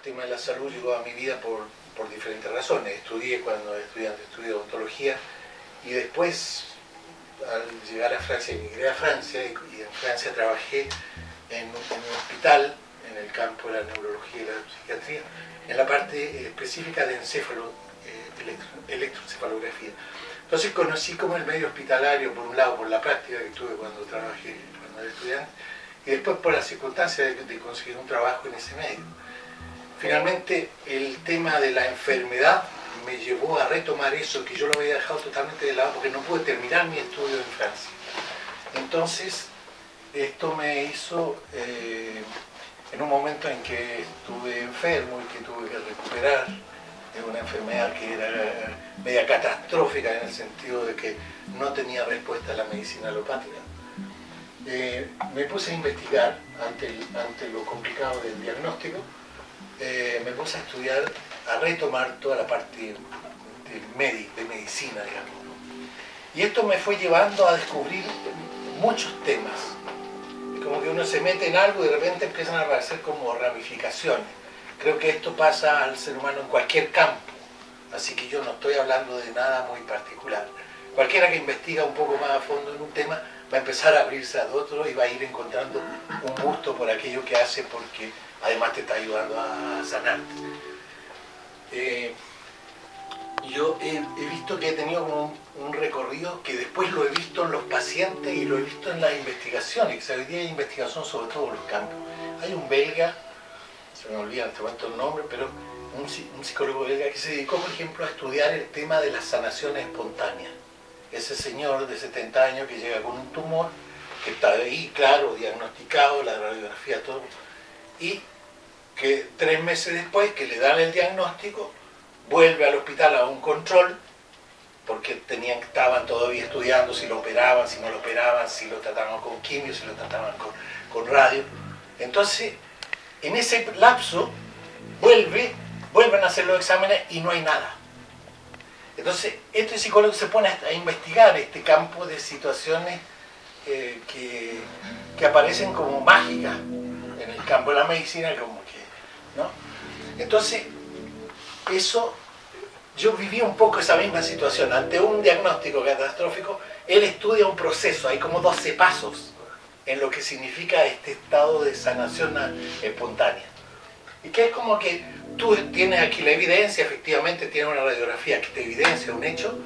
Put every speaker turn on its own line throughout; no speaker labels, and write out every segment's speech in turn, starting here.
tema de la salud llegó a mi vida por diferentes razones. Estudié cuando estudiante, estudié odontología y después, al llegar a Francia, emigré a Francia y en Francia trabajé en un hospital en el campo de la neurología y la psiquiatría, en la parte específica de electroencefalografía. Entonces conocí como el medio hospitalario, por un lado por la práctica que tuve cuando trabajé, cuando era estudiante, y después por las circunstancias de conseguir un trabajo en ese medio. Finalmente el tema de la enfermedad me llevó a retomar eso que yo lo había dejado totalmente de lado porque no pude terminar mi estudio en Francia. Entonces esto me hizo, en un momento en que estuve enfermo y que tuve que recuperar de una enfermedad que era media catastrófica en el sentido de que no tenía respuesta a la medicina alopática, me puse a investigar ante lo complicado del diagnóstico. Me puse a estudiar, a retomar toda la parte de medicina, digamos, ¿no? Y esto me fue llevando a descubrir muchos temas. Es como que uno se mete en algo y de repente empiezan a aparecer como ramificaciones. Creo que esto pasa al ser humano en cualquier campo, así que yo no estoy hablando de nada muy particular. Cualquiera que investiga un poco más a fondo en un tema va a empezar a abrirse a otro y va a ir encontrando un gusto por aquello que hace, porque además te está ayudando a sanarte. Yo he visto que he tenido como un recorrido que después lo he visto en los pacientes y lo he visto en las investigaciones. Hoy día hay investigación sobre todos los campos. Hay un belga, se me olvida en este momento el nombre, pero un psicólogo belga que se dedicó, por ejemplo, a estudiar el tema de las sanaciones espontáneas. Ese señor de 70 años que llega con un tumor, que está ahí, claro, diagnosticado, la radiografía, todo, y que 3 meses después que le dan el diagnóstico, vuelve al hospital a un control, porque estaban todavía estudiando si lo operaban, si no lo operaban, si lo trataban con quimio, si lo trataban con radio. Entonces, en ese lapso, vuelven a hacer los exámenes y no hay nada. Entonces, este psicólogo se pone a investigar este campo de situaciones que aparecen como mágicas en el campo de la medicina, como que, ¿no? Entonces, eso, yo viví un poco esa misma situación. Ante un diagnóstico catastrófico, él estudia un proceso, hay como 12 pasos en lo que significa este estado de sanación espontánea. Y que es como que tú tienes aquí la evidencia, efectivamente tienes una radiografía que te evidencia un hecho,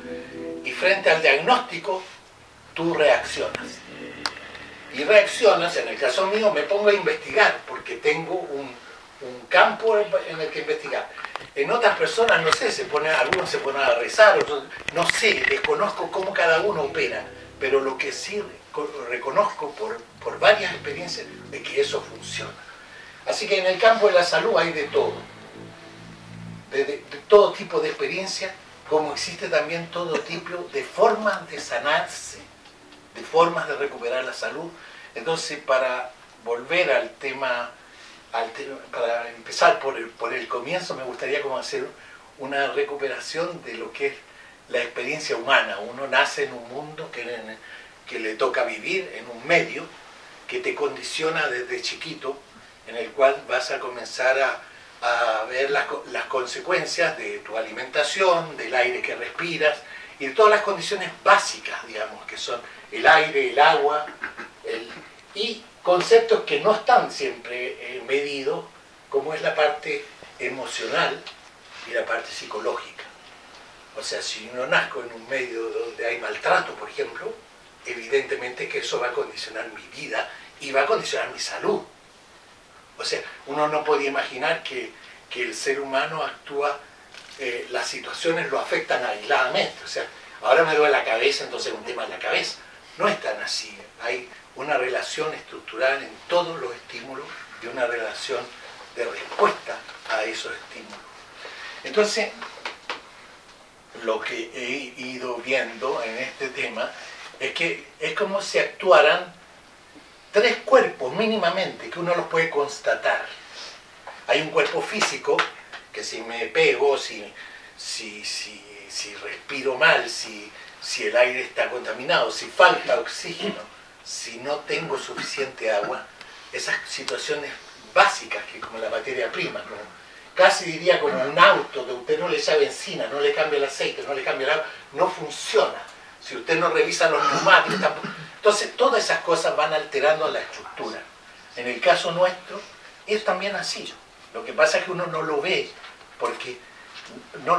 y frente al diagnóstico tú reaccionas. Y reaccionas, en el caso mío me pongo a investigar, porque tengo un campo en el que investigar. En otras personas, no sé, algunos se ponen a rezar, otros, no sé, desconozco cómo cada uno opera, pero lo que sí reconozco por varias experiencias es que eso funciona. Así que en el campo de la salud hay de todo, de todo tipo de experiencia, como existe también todo tipo de formas de sanarse, de formas de recuperar la salud. Entonces, para volver al tema, para empezar por el comienzo, me gustaría como hacer una recuperación de lo que es la experiencia humana. Uno nace en un mundo que le toca vivir, en un medio que te condiciona desde chiquito, en el cual vas a comenzar a ver las consecuencias de tu alimentación, del aire que respiras y de todas las condiciones básicas, digamos, que son el aire, el agua, y conceptos que no están siempre medidos, como es la parte emocional y la parte psicológica. O sea, si yo nazco en un medio donde hay maltrato, por ejemplo, evidentemente que eso va a condicionar mi vida y va a condicionar mi salud. O sea, uno no puede imaginar que el ser humano actúa, las situaciones lo afectan aisladamente. O sea, ahora me duele la cabeza, entonces es un tema en la cabeza. No es tan así. Hay una relación estructural en todos los estímulos y una relación de respuesta a esos estímulos. Entonces, lo que he ido viendo en este tema es que es como si actuaran 3 cuerpos mínimamente, que uno los puede constatar. Hay un cuerpo físico, que si me pego, si respiro mal, si el aire está contaminado, si falta oxígeno, si no tengo suficiente agua, esas situaciones básicas, que como la materia prima, ¿no?, casi diría como un auto, que usted no le echa benzina, no le cambia el aceite, no le cambia el agua, no funciona. Si usted no revisa los neumáticos, entonces todas esas cosas van alterando la estructura. En el caso nuestro es también así. Lo que pasa es que uno no lo ve porque no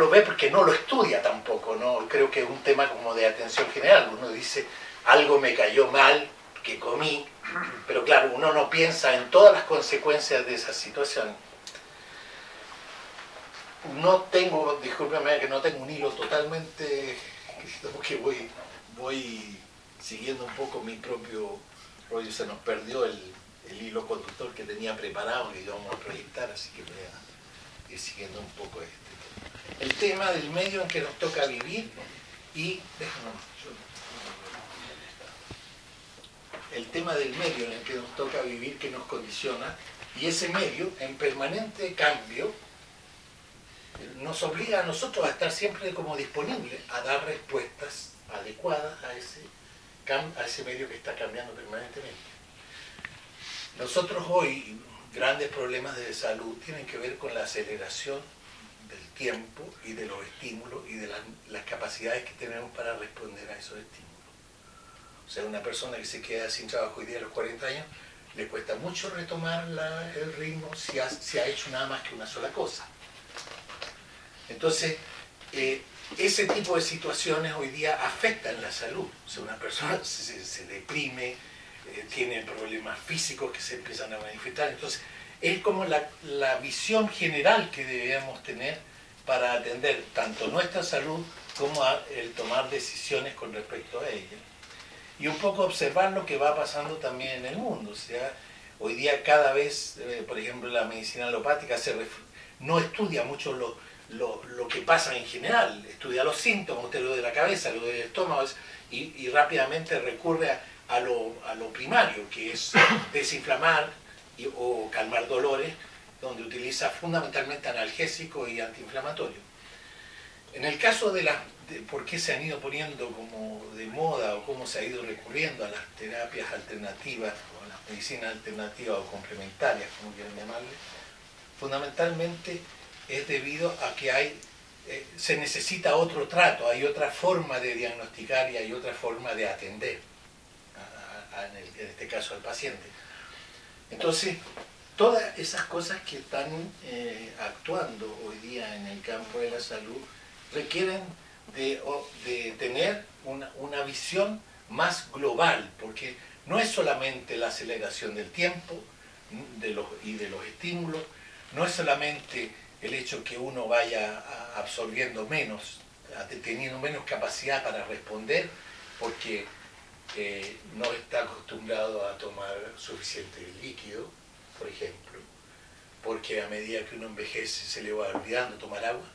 lo estudia tampoco, ¿no? Creo que es un tema como de atención general. Uno dice, algo me cayó mal, que comí, pero claro, uno no piensa en todas las consecuencias de esa situación. No tengo, discúlpeme que no tengo un hilo totalmente, porque voy siguiendo un poco mi propio rollo, se nos perdió el hilo conductor que tenía preparado, que íbamos a proyectar, así que voy a ir siguiendo un poco este tema. El tema del medio en que nos toca vivir y... el tema del medio en el que nos toca vivir, que nos condiciona, y ese medio en permanente cambio nos obliga a nosotros a estar siempre como disponibles a dar respuestas adecuadas a ese medio que está cambiando permanentemente. Nosotros hoy, grandes problemas de salud tienen que ver con la aceleración del tiempo y de los estímulos y de las capacidades que tenemos para responder a esos estímulos. O sea, una persona que se queda sin trabajo hoy día a los 40 años, le cuesta mucho retomar el ritmo si ha hecho nada más que una sola cosa. Entonces, ese tipo de situaciones hoy día afectan la salud. O sea, una persona se deprime, tiene problemas físicos que se empiezan a manifestar. Entonces, es como la visión general que debemos tener para atender tanto nuestra salud como el tomar decisiones con respecto a ella. Y un poco observar lo que va pasando también en el mundo. O sea, hoy día cada vez, por ejemplo, la medicina alopática no estudia mucho lo que pasa en general, estudia los síntomas, usted lo de la cabeza, lo del estómago, y rápidamente recurre a lo primario, que es desinflamar o calmar dolores, donde utiliza fundamentalmente analgésico y antiinflamatorio. En el caso de por qué se han ido poniendo como de moda o cómo se ha ido recurriendo a las terapias alternativas o a las medicinas alternativas o complementarias, como quieran llamarle, fundamentalmente es debido a que se necesita otro trato, hay otra forma de diagnosticar y hay otra forma de atender, en este caso al paciente. Entonces, todas esas cosas que están actuando hoy día en el campo de la salud requieren de tener una visión más global, porque no es solamente la aceleración del tiempo y de los estímulos, no es solamente el hecho que uno vaya absorbiendo menos, teniendo menos capacidad para responder, porque no está acostumbrado a tomar suficiente líquido, por ejemplo, porque a medida que uno envejece se le va olvidando tomar agua.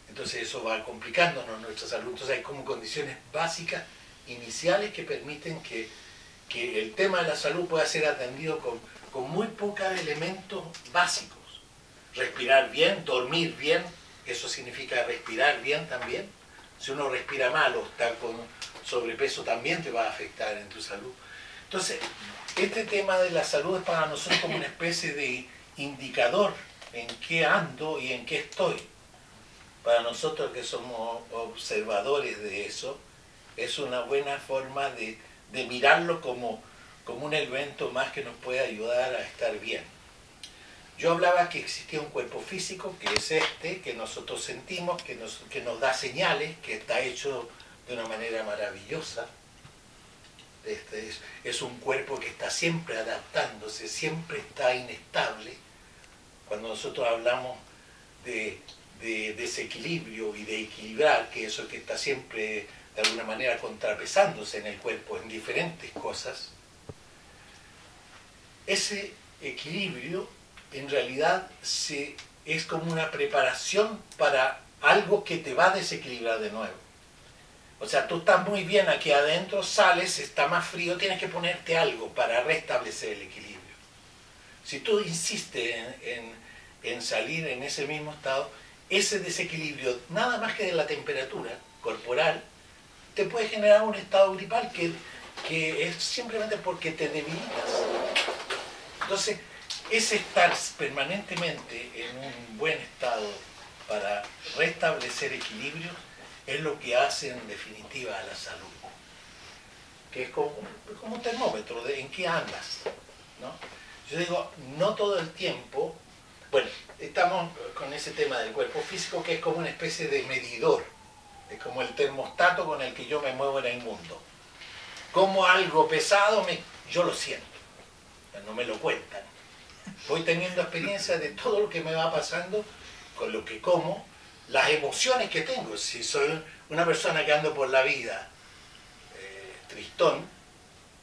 Entonces eso va complicándonos nuestra salud. Entonces hay como condiciones básicas, iniciales, que permiten que el tema de la salud pueda ser atendido con muy pocos elementos básicos. Respirar bien, dormir bien, eso significa respirar bien también. Si uno respira mal o está con sobrepeso también te va a afectar en tu salud. Entonces, este tema de la salud es para nosotros como una especie de indicador en qué ando y en qué estoy. Para nosotros que somos observadores de eso, es una buena forma de mirarlo como un evento más que nos puede ayudar a estar bien. Yo hablaba que existía un cuerpo físico, que es que nosotros sentimos, que nos da señales, que está hecho de una manera maravillosa. Es un cuerpo que está siempre adaptándose, siempre está inestable. Cuando nosotros hablamos de desequilibrio y de equilibrar, que eso que está siempre de alguna manera contrapesándose en el cuerpo en diferentes cosas, ese equilibrio en realidad es como una preparación para algo que te va a desequilibrar de nuevo. O sea, tú estás muy bien aquí adentro, sales, está más frío, tienes que ponerte algo para restablecer el equilibrio. Si tú insistes en salir en ese mismo estado, ese desequilibrio, nada más que de la temperatura corporal, te puede generar un estado gripal que es simplemente porque te debilitas. Entonces, ese estar permanentemente en un buen estado para restablecer equilibrio es lo que hace en definitiva a la salud, que es como un termómetro de en qué andas, ¿no? Yo digo, no todo el tiempo. Bueno, estamos con ese tema del cuerpo físico, que es como una especie de medidor, es como el termostato con el que yo me muevo en el mundo. Como algo pesado, yo lo siento, no me lo cuentan. Voy teniendo experiencia de todo lo que me va pasando con lo que como, las emociones que tengo. Si soy una persona que ando por la vida tristón,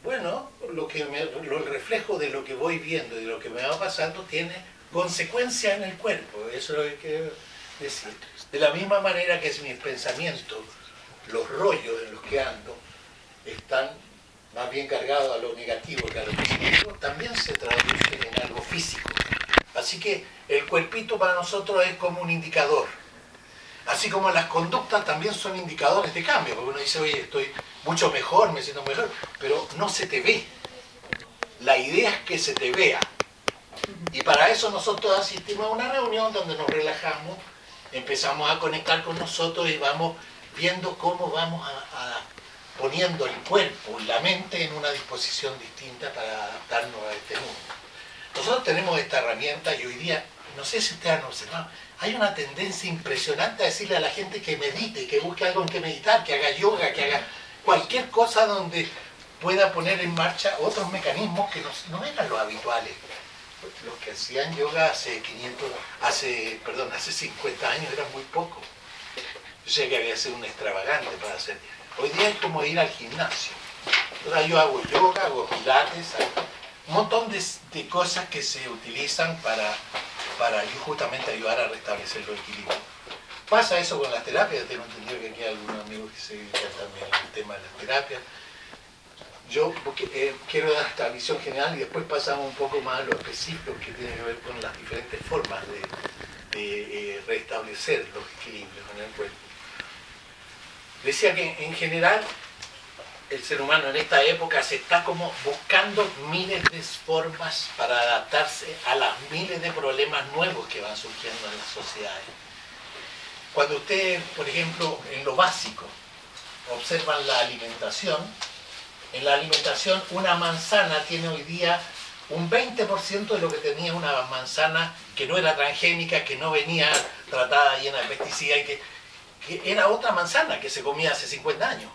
bueno, el reflejo de lo que voy viendo y de lo que me va pasando tiene consecuencias en el cuerpo. Eso es lo que quiero decir. De la misma manera que si mis pensamientos, los rollos en los que ando, están más bien cargados a lo negativo que a lo positivo, también se traduce en algo físico. Así que el cuerpito para nosotros es como un indicador. Así como las conductas también son indicadores de cambio, porque uno dice, oye, estoy mucho mejor, me siento mejor, pero no se te ve. La idea es que se te vea. Y para eso nosotros asistimos a una reunión donde nos relajamos, empezamos a conectar con nosotros y vamos viendo cómo vamos poniendo el cuerpo y la mente en una disposición distinta para adaptarnos a este mundo. Nosotros tenemos esta herramienta y hoy día, no sé si ustedes han observado, hay una tendencia impresionante a decirle a la gente que medite, que busque algo en que meditar, que haga yoga, que haga cualquier cosa donde pueda poner en marcha otros mecanismos que no eran los habituales. Los que hacían yoga hace 50 años eran muy pocos. Yo sé que había sido un extravagante para hacer. Hoy día es como ir al gimnasio. Ahora yo hago yoga, hago pilates, hago un montón de cosas que se utilizan para justamente ayudar a restablecer los equilibrios. Pasa eso con las terapias. Tengo entendido que aquí hay algunos amigos que se dedican también al tema de las terapias. Yo quiero dar esta visión general y después pasamos un poco más a lo específico que tiene que ver con las diferentes formas de restablecer los equilibrios en el cuerpo. Decía que en general el ser humano en esta época se está como buscando miles de formas para adaptarse a las miles de problemas nuevos que van surgiendo en las sociedades. Cuando ustedes, por ejemplo, en lo básico, observan la alimentación, en la alimentación una manzana tiene hoy día un 20% de lo que tenía una manzana que no era transgénica, que no venía tratada llena de pesticidas y que era otra manzana que se comía hace 50 años.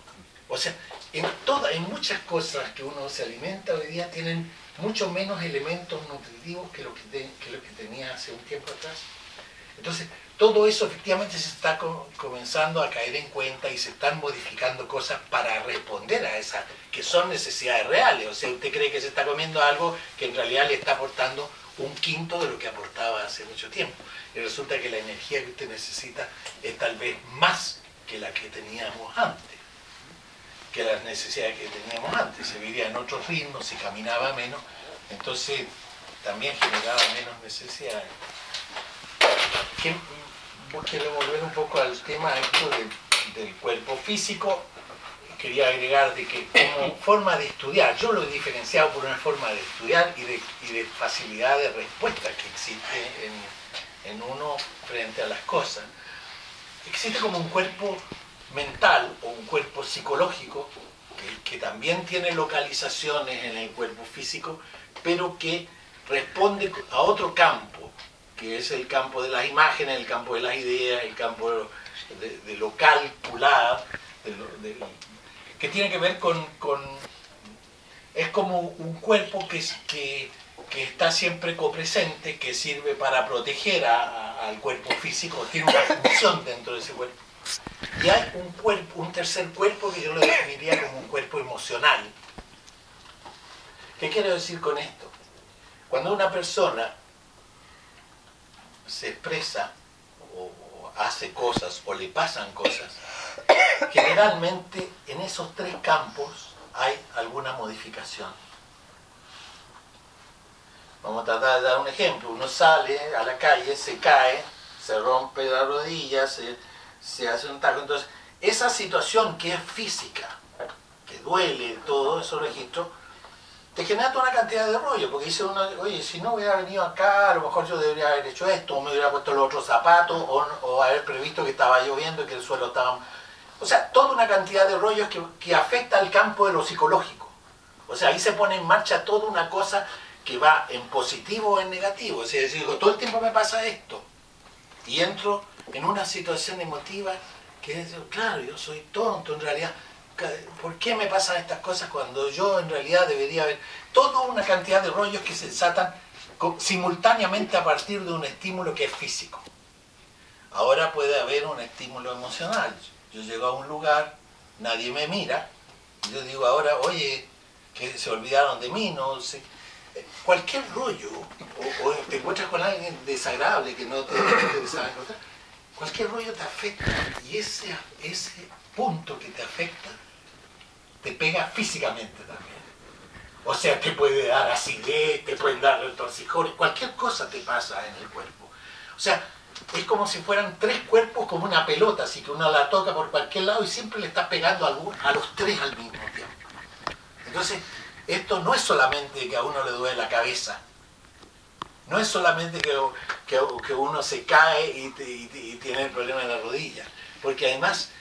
O sea, en muchas cosas que uno se alimenta hoy día tienen mucho menos elementos nutritivos que lo que tenía hace un tiempo atrás. Entonces, todo eso efectivamente se está comenzando a caer en cuenta y se están modificando cosas para responder a esas que son necesidades reales. O sea, usted cree que se está comiendo algo que en realidad le está aportando un quinto de lo que aportaba hace mucho tiempo. Y resulta que la energía que usted necesita es tal vez más que la que teníamos antes, que las necesidades que teníamos antes. Se vivía en otros ritmos, se caminaba menos, entonces también generaba menos necesidades. Quiero volver un poco al tema del cuerpo físico. Quería agregar de que como forma de estudiar, yo lo he diferenciado por una forma de estudiar y de facilidad de respuesta que existe en uno frente a las cosas. Existe como un cuerpo mental o un cuerpo psicológico que también tiene localizaciones en el cuerpo físico, pero que responde a otro campo, que es el campo de las imágenes, el campo de las ideas, el campo de lo calculado, que tiene que ver es como un cuerpo que está siempre copresente, que sirve para proteger al cuerpo físico, tiene una función dentro de ese cuerpo. Y hay un tercer cuerpo que yo lo definiría como un cuerpo emocional. ¿Qué quiero decir con esto? Cuando una persona se expresa o hace cosas o le pasan cosas, generalmente en esos tres campos hay alguna modificación. Vamos a tratar de dar un ejemplo. Uno sale a la calle, se cae, se rompe la rodilla, se hace un taco. Entonces, esa situación que es física, que duele, todos esos registros, te genera toda una cantidad de rollo, porque dice uno, oye, si no hubiera venido acá, a lo mejor yo debería haber hecho esto, o me hubiera puesto los otros zapatos, o haber previsto que estaba lloviendo y que el suelo estaba... O sea, toda una cantidad de rollos que afecta al campo de lo psicológico. O sea, ahí se pone en marcha toda una cosa que va en positivo o en negativo. O sea, digo, todo el tiempo me pasa esto. Y entro en una situación emotiva que es, claro, yo soy tonto en realidad. ¿Por qué me pasan estas cosas cuando yo en realidad debería haber... Toda una cantidad de rollos que se desatan simultáneamente a partir de un estímulo que es físico. Ahora puede haber un estímulo emocional. Yo llego a un lugar, nadie me mira, y yo digo ahora, oye, que se olvidaron de mí, no sé. Cualquier rollo, o te encuentras con alguien desagradable que no te interesaba encontrar, cualquier rollo te afecta, y ese punto que te afecta te pega físicamente también. O sea, te puede dar acidez, te pueden dar retorcijones, cualquier cosa te pasa en el cuerpo. O sea, es como si fueran tres cuerpos como una pelota, así que uno la toca por cualquier lado y siempre le está pegando a los tres al mismo tiempo. Entonces, esto no es solamente que a uno le duele la cabeza, no es solamente que uno se cae y tiene el problema en la rodilla, porque además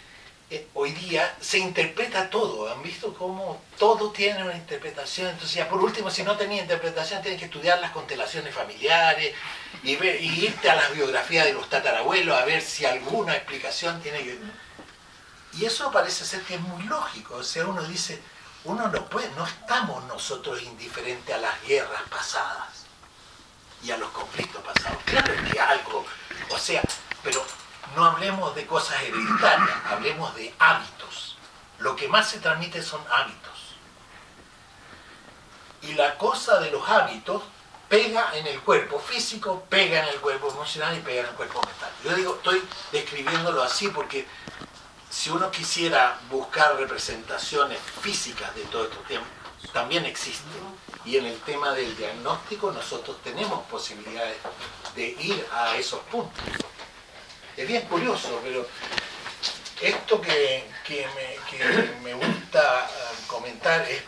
hoy día se interpreta todo. ¿Han visto cómo todo tiene una interpretación? Entonces ya por último, si no tenía interpretación, tienes que estudiar las constelaciones familiares y irte a las biografías de los tatarabuelos a ver si alguna explicación tiene que... Y eso parece ser que es muy lógico. O sea, uno dice, uno no puede, no estamos nosotros indiferentes a las guerras pasadas y a los conflictos pasados. Claro que algo, o sea, pero no hablemos de cosas hereditarias, hablemos de hábitos. Lo que más se transmite son hábitos. Y la cosa de los hábitos pega en el cuerpo físico, pega en el cuerpo emocional y pega en el cuerpo mental. Yo digo, estoy describiéndolo así porque si uno quisiera buscar representaciones físicas de todos estos temas, también existen. Y en el tema del diagnóstico nosotros tenemos posibilidades de ir a esos puntos. Es bien curioso, pero esto que me gusta comentar, es,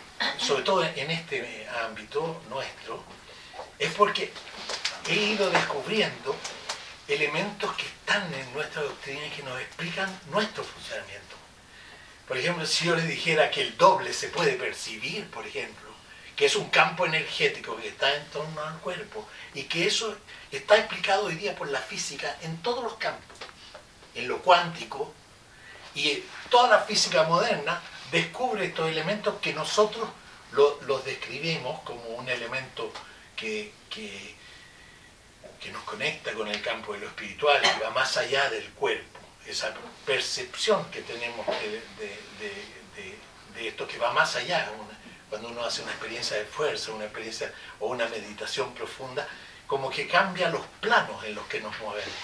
sobre todo en este ámbito nuestro, es porque he ido descubriendo elementos que están en nuestra doctrina y que nos explican nuestro funcionamiento. Por ejemplo, si yo les dijera que el doble se puede percibir, por ejemplo, que es un campo energético que está en torno al cuerpo y que eso está explicado hoy día por la física en todos los campos, en lo cuántico, y toda la física moderna descubre estos elementos que nosotros los describimos como un elemento que nos conecta con el campo de lo espiritual, que va más allá del cuerpo, esa percepción que tenemos de esto que va más allá. Cuando uno hace una experiencia de fuerza, una experiencia o una meditación profunda, como que cambia los planos en los que nos movemos.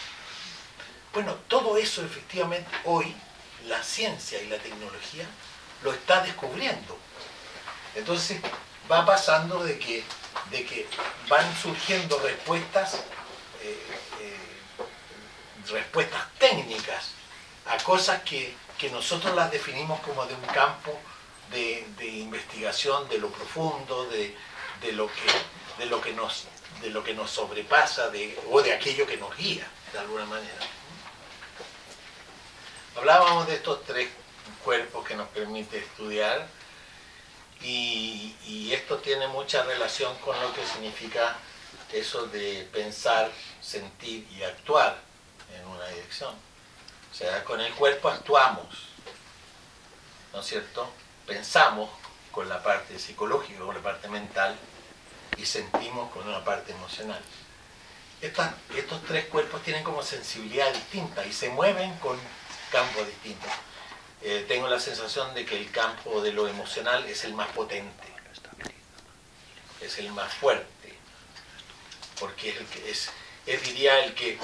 Bueno, todo eso efectivamente hoy la ciencia y la tecnología lo está descubriendo. Entonces va pasando de que van surgiendo respuestas técnicas a cosas que nosotros las definimos como de un campo de investigación de lo profundo, de lo que nos sobrepasa o de aquello que nos guía de alguna manera. Hablábamos de estos tres cuerpos que nos permite estudiar y esto tiene mucha relación con lo que significa eso de pensar, sentir y actuar en una dirección. O sea, con el cuerpo actuamos, ¿no es cierto? Pensamos con la parte psicológica, con la parte mental, y sentimos con una parte emocional. Estos tres cuerpos tienen como sensibilidad distinta y se mueven con campos distintos. Tengo la sensación de que el campo de lo emocional es el más potente, es el más fuerte, porque diría el que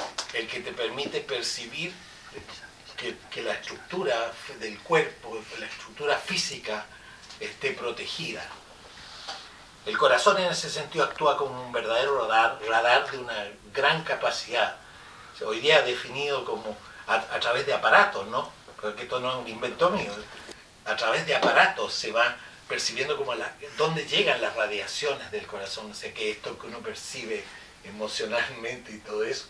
te permite percibir que la estructura del cuerpo, la estructura física esté protegida. El corazón en ese sentido actúa como un verdadero radar de una gran capacidad. O sea, hoy día definido como a través de aparatos, ¿no? Porque esto no es un invento mío. A través de aparatos se va percibiendo como dónde llegan las radiaciones del corazón, o sea, que esto que uno percibe emocionalmente y todo eso,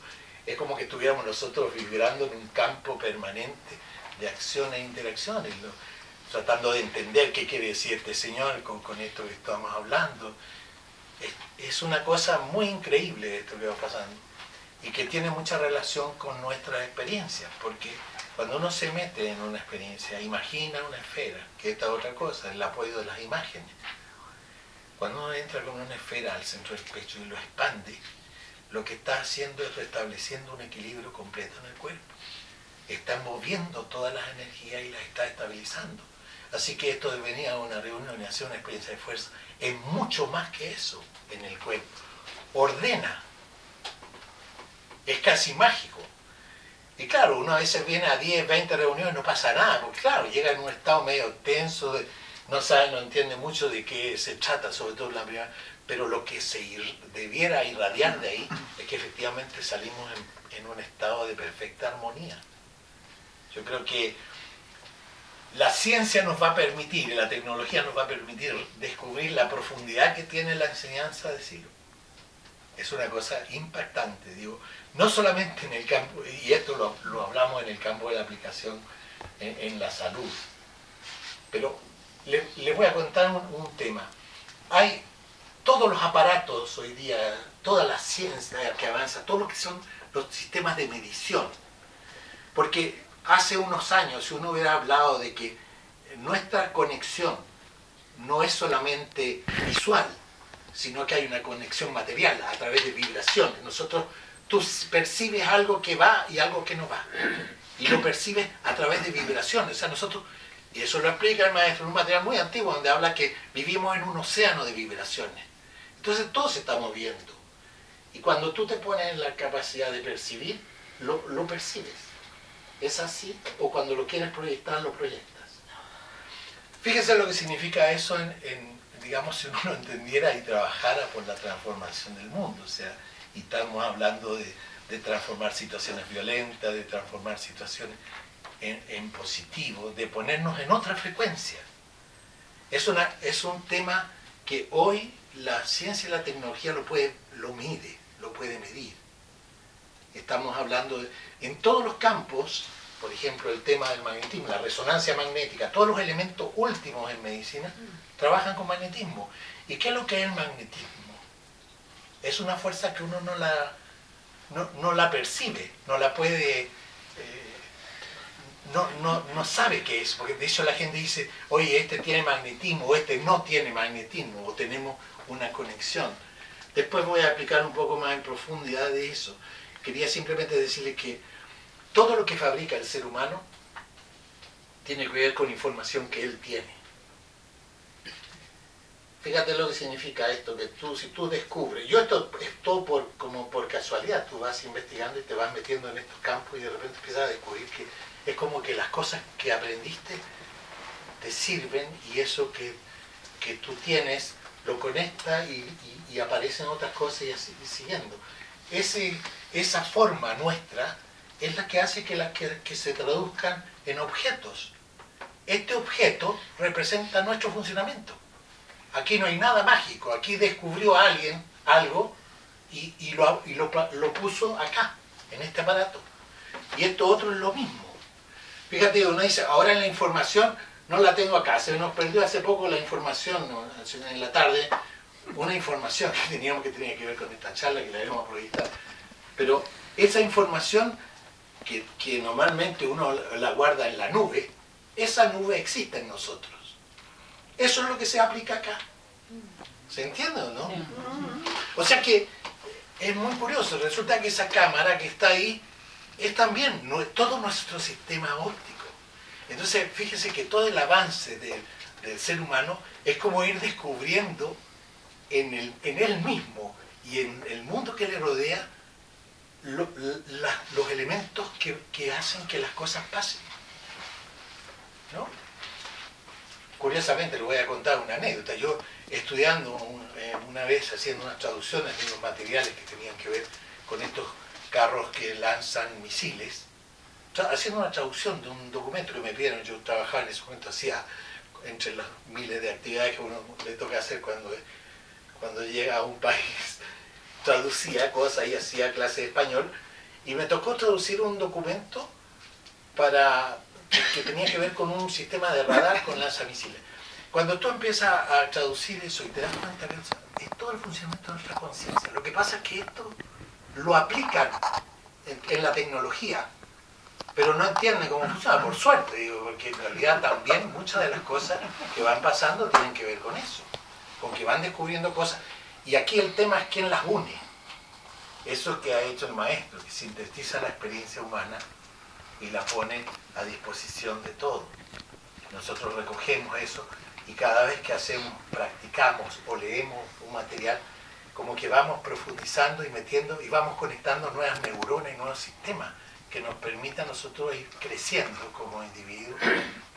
es como que estuviéramos nosotros vibrando en un campo permanente de acciones e interacciones, ¿no? Tratando de entender qué quiere decir este Señor con esto que estamos hablando. Es una cosa muy increíble esto que va pasando y que tiene mucha relación con nuestras experiencias, porque cuando uno se mete en una experiencia, imagina una esfera, que esta es otra cosa, el apoyo de las imágenes. Cuando uno entra con una esfera al centro del pecho y lo expande, lo que está haciendo es restableciendo un equilibrio completo en el cuerpo. Está moviendo todas las energías y las está estabilizando. Así que esto de venir a una reunión y hacer una experiencia de fuerza es mucho más que eso en el cuerpo. Ordena. Es casi mágico. Y claro, uno a veces viene a 10, 20 reuniones y no pasa nada, porque claro, llega en un estado medio tenso, no sabe, no entiende mucho de qué se trata, sobre todo en la primera, pero lo que se debiera irradiar de ahí es que efectivamente salimos en un estado de perfecta armonía. Yo creo que la ciencia nos va a permitir, la tecnología nos va a permitir descubrir la profundidad que tiene la enseñanza de Ciro. Es una cosa impactante, digo, no solamente en el campo, y esto lo hablamos en el campo de la aplicación en la salud, pero les voy a contar un tema. Hay todos los aparatos hoy día, toda la ciencia que avanza, todo lo que son los sistemas de medición, porque hace unos años, si uno hubiera hablado de que nuestra conexión no es solamente visual, sino que hay una conexión material a través de vibraciones. Tú percibes algo que va y algo que no va. Y lo percibes a través de vibraciones. O sea, y eso lo explica el maestro en un material muy antiguo, donde habla que vivimos en un océano de vibraciones. Entonces todo se está moviendo. Y cuando tú te pones en la capacidad de percibir, lo percibes. ¿Es así? O cuando lo quieres proyectar, lo proyectas. Fíjese lo que significa eso digamos, si uno lo entendiera y trabajara por la transformación del mundo. O sea, y estamos hablando de transformar situaciones violentas, de transformar situaciones en positivo, de ponernos en otra frecuencia. Es un tema que hoy la ciencia y la tecnología lo mide, lo puede medir. Estamos hablando en todos los campos, por ejemplo, el tema del magnetismo, la resonancia magnética, todos los elementos últimos en medicina trabajan con magnetismo. ¿Y qué es lo que es el magnetismo? Es una fuerza que uno no la percibe, no la puede, no sabe qué es, porque de hecho la gente dice, oye, este tiene magnetismo, o este no tiene magnetismo, o tenemos una conexión. Después voy a explicar un poco más en profundidad de eso. Quería simplemente decirle que todo lo que fabrica el ser humano tiene que ver con información que él tiene. Fíjate lo que significa esto, que si tú descubres, esto es todo como por casualidad, tú vas investigando y te vas metiendo en estos campos y de repente empiezas a descubrir que es como que las cosas que aprendiste te sirven y eso que tú tienes lo conecta y aparecen otras cosas y así siguiendo. Esa forma nuestra es la que hace que se traduzcan en objetos. Este objeto representa nuestro funcionamiento. Aquí no hay nada mágico, aquí descubrió alguien algo y lo puso acá, en este aparato. Y esto otro es lo mismo. Fíjate, uno dice, ahora la información no la tengo acá, se nos perdió hace poco la información, en la tarde, una información que tenía que ver con esta charla que la íbamos a proyectar. Pero esa información que normalmente uno la guarda en la nube, esa nube existe en nosotros. Eso es lo que se aplica acá. ¿Se entiende o no? O sea que es muy curioso. Resulta que esa cámara que está ahí es también todo nuestro sistema óptico. Entonces, fíjese que todo el avance del ser humano es como ir descubriendo en él mismo y en el mundo que le rodea los elementos que hacen que las cosas pasen. ¿No? Curiosamente, le voy a contar una anécdota. Yo, estudiando una vez, haciendo unas traducciones de unos materiales que tenían que ver con estos carros que lanzan misiles, haciendo una traducción de un documento que me pidieron, yo trabajaba en ese momento, hacía entre las miles de actividades que uno le toca hacer cuando llega a un país, traducía cosas y hacía clase de español, y me tocó traducir un documento que tenía que ver con un sistema de radar con lanzamisiles. Cuando tú empiezas a traducir eso y te das cuenta que es todo el funcionamiento de nuestra conciencia. Lo que pasa es que esto lo aplican en la tecnología, pero no entienden cómo funciona, por suerte, digo, porque en realidad también muchas de las cosas que van pasando tienen que ver con eso, con que van descubriendo cosas, y aquí el tema es quién las une. Eso que ha hecho el maestro, que sintetiza la experiencia humana y la pone a disposición de todo. Nosotros recogemos eso y cada vez que practicamos o leemos un material, como que vamos profundizando y metiendo y vamos conectando nuevas neuronas y nuevos sistemas que nos permitan a nosotros ir creciendo como individuos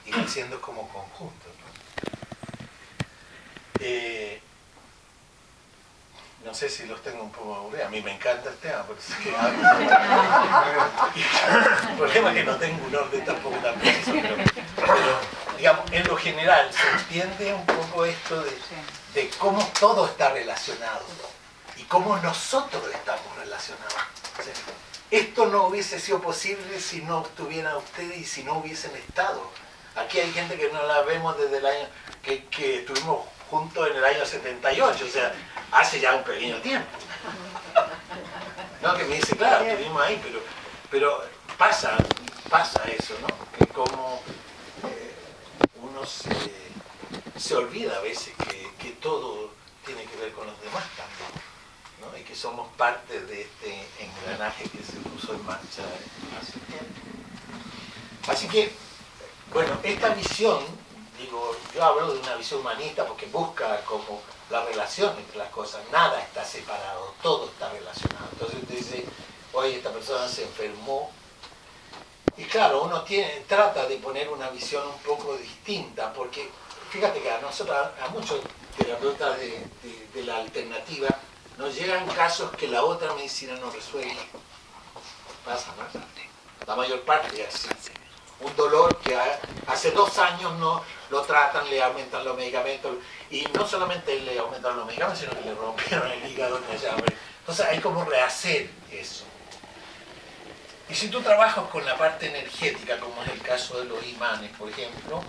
y creciendo como conjunto, ¿no? No sé si los tengo un poco aburridos, a mí me encanta el tema, por eso que hablo. El problema es que no tengo un orden tampoco tan preciso, pero digamos, en lo general se entiende un poco esto de cómo todo está relacionado y cómo nosotros estamos relacionados. O sea, esto no hubiese sido posible si no estuvieran ustedes y si no hubiesen estado. Aquí hay gente que no la vemos desde el año que estuvimos juntos en el año 78, o sea, hace ya un pequeño tiempo. No, que me dice, claro, estuvimos ahí, pero pasa eso, ¿no? Que como uno se olvida a veces que todo tiene que ver con los demás también, ¿no? Y que somos parte de este engranaje que se puso en marcha hace tiempo. Así que, bueno, esta visión, digo, yo hablo de una visión humanista porque busca como la relación entre las cosas, nada está separado, todo está relacionado. Entonces usted dice, oye, esta persona se enfermó, y claro, uno trata de poner una visión un poco distinta, porque fíjate que a nosotros, a muchos terapeutas de la alternativa, nos llegan casos que la otra medicina no resuelve. Pasa. La mayor parte es así. Un dolor que hace 2 años no lo tratan, le aumentan los medicamentos, y no solamente le aumentan los medicamentos, sino que le rompieron el hígado. Entonces hay como rehacer eso. Y si tú trabajas con la parte energética, como es el caso de los imanes, por ejemplo,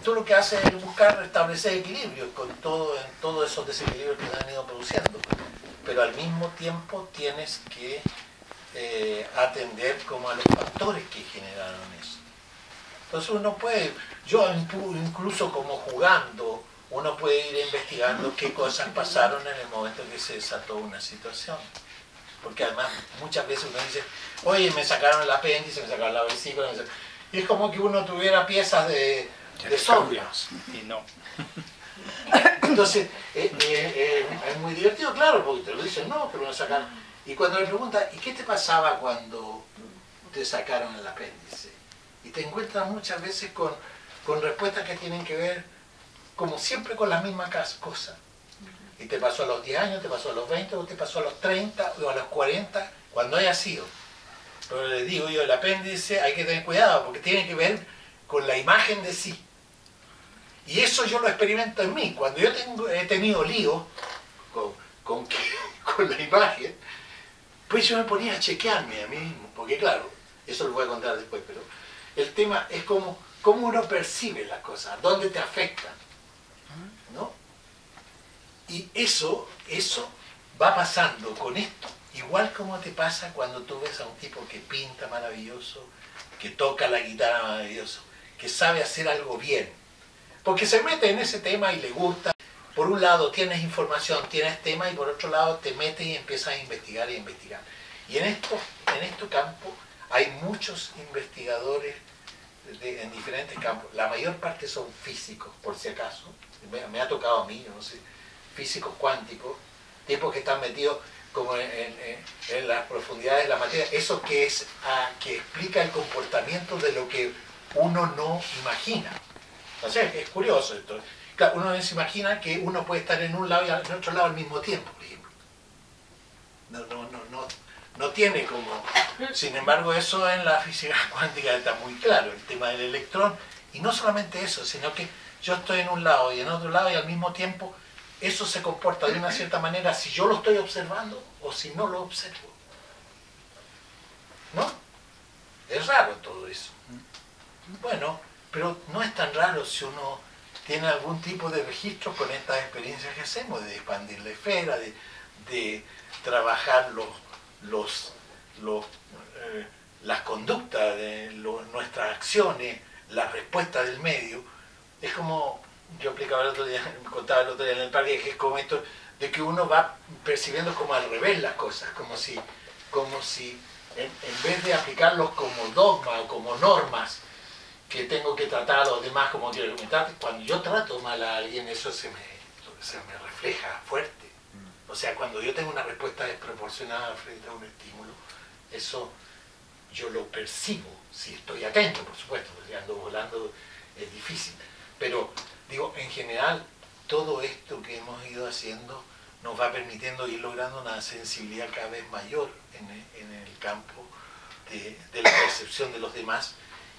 tú lo que haces es buscar restablecer equilibrio con todos esos desequilibrios que se han ido produciendo. Pero al mismo tiempo tienes que atender como a los factores que generaron eso. Entonces uno puede, yo incluso como jugando, uno puede ir investigando qué cosas pasaron en el momento en que se desató una situación. Porque además muchas veces uno dice, oye, me sacaron el apéndice, me sacaron la vesícula, y es como que uno tuviera piezas de sodio.
Y no.
Entonces, es muy divertido, claro, porque te lo dicen, no, pero me sacaron. Y cuando le preguntan, ¿y qué te pasaba cuando te sacaron el apéndice? Y te encuentras muchas veces con respuestas que tienen que ver, como siempre, con las mismas cosas. Y te pasó a los 10 años, te pasó a los 20, o te pasó a los 30, o a los 40, cuando haya sido. Pero les digo yo, el apéndice hay que tener cuidado, porque tiene que ver con la imagen de sí. Y eso yo lo experimento en mí. Cuando yo he tenido líos con la imagen, pues yo me ponía a chequearme a mí mismo, porque claro, eso lo voy a contar después, pero el tema es cómo uno percibe las cosas, dónde te afectan, ¿no? Y eso va pasando con esto, igual como te pasa cuando tú ves a un tipo que pinta maravilloso, que toca la guitarra maravilloso, que sabe hacer algo bien, porque se mete en ese tema y le gusta. Por un lado tienes información, tienes tema, y por otro lado te metes y empiezas a investigar y investigar. Y en estos campos hay muchos investigadores en diferentes campos. La mayor parte son físicos, por si acaso. Me ha tocado a mí, yo no sé, físicos cuánticos, tipos que están metidos como en las profundidades de la materia. Eso que explica el comportamiento de lo que uno no imagina. O sea, es curioso esto. Claro, uno no se imagina que uno puede estar en un lado y en otro lado al mismo tiempo, por ejemplo. No tiene como... Sin embargo, eso en la física cuántica está muy claro, el tema del electrón. Y no solamente eso, sino que yo estoy en un lado y en otro lado y al mismo tiempo eso se comporta de una cierta manera si yo lo estoy observando o si no lo observo. ¿No? Es raro todo eso. Bueno, pero no es tan raro si uno tiene algún tipo de registro con estas experiencias que hacemos, de expandir la esfera, de trabajar las conductas, nuestras acciones, las respuestas del medio. Es como, yo explicaba el otro día, me contaba el otro día en el parque, que es como esto, de que uno va percibiendo como al revés las cosas, como si en vez de aplicarlos como dogma o como normas, que tengo que tratar a los demás como quiero que me traten, cuando yo trato mal a alguien, eso se me refleja fuerte. O sea, cuando yo tengo una respuesta desproporcionada frente a un estímulo, eso yo lo percibo, si estoy atento, por supuesto, porque si ando volando es difícil. Pero, digo, en general, todo esto que hemos ido haciendo nos va permitiendo ir logrando una sensibilidad cada vez mayor en el campo de la percepción de los demás,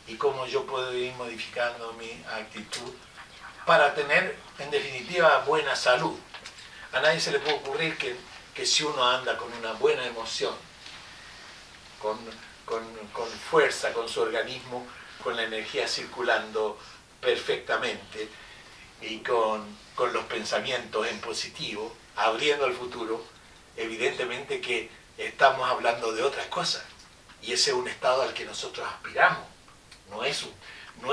y cómo yo puedo ir modificando mi actitud para tener, en definitiva, buena salud. A nadie se le puede ocurrir que si uno anda con una buena emoción, con fuerza, con su organismo, con la energía circulando perfectamente y con los pensamientos en positivo, abriendo el futuro, evidentemente que estamos hablando de otras cosas. Y ese es un estado al que nosotros aspiramos. No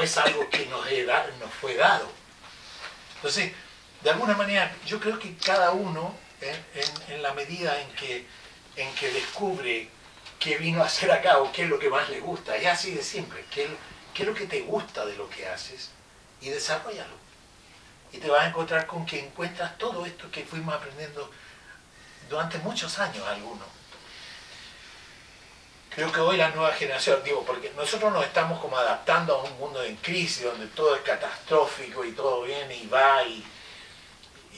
es algo que nos fue dado. Entonces, de alguna manera, yo creo que cada uno, en la medida en que descubre qué vino a hacer acá o qué es lo que más le gusta, es así de simple, qué es lo que te gusta de lo que haces, y desarrollalo. Y te vas a encontrar con que encuentras todo esto que fuimos aprendiendo durante muchos años algunos. Creo que hoy la nueva generación, digo, porque nosotros nos estamos como adaptando a un mundo en crisis, donde todo es catastrófico y todo viene y va, y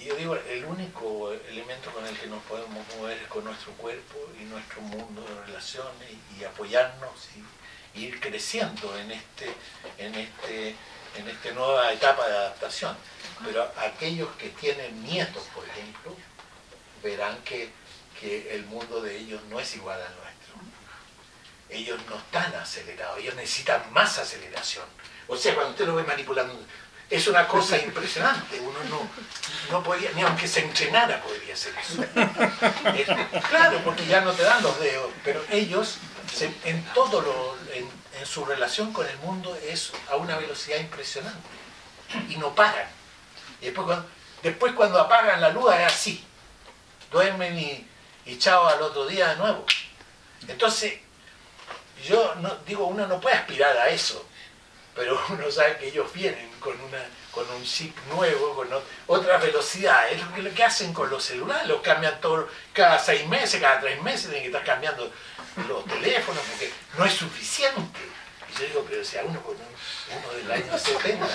yo digo, el único elemento con el que nos podemos mover es con nuestro cuerpo y nuestro mundo de relaciones, y apoyarnos y ir creciendo en esta nueva etapa de adaptación. Pero aquellos que tienen nietos, por ejemplo, verán que el mundo de ellos no es igual al nuestro. Ellos no están acelerados, ellos necesitan más aceleración. O sea, cuando usted lo ve manipulando, es una cosa impresionante. Uno no podría, ni aunque se entrenara, podría hacer eso. Claro, porque ya no te dan los dedos, pero ellos, en su relación con el mundo, es a una velocidad impresionante. Y no paran. Y después cuando apagan la luz es así. Duermen y chao al otro día de nuevo. Entonces, yo no, digo, uno no puede aspirar a eso, pero uno sabe que ellos vienen con un chip nuevo, con otras velocidades. Es lo que hacen con los celulares, los cambian todo, cada 6 meses, cada 3 meses tienen que estar cambiando los teléfonos, porque no es suficiente. Y yo digo, pero si a uno con uno del año 70,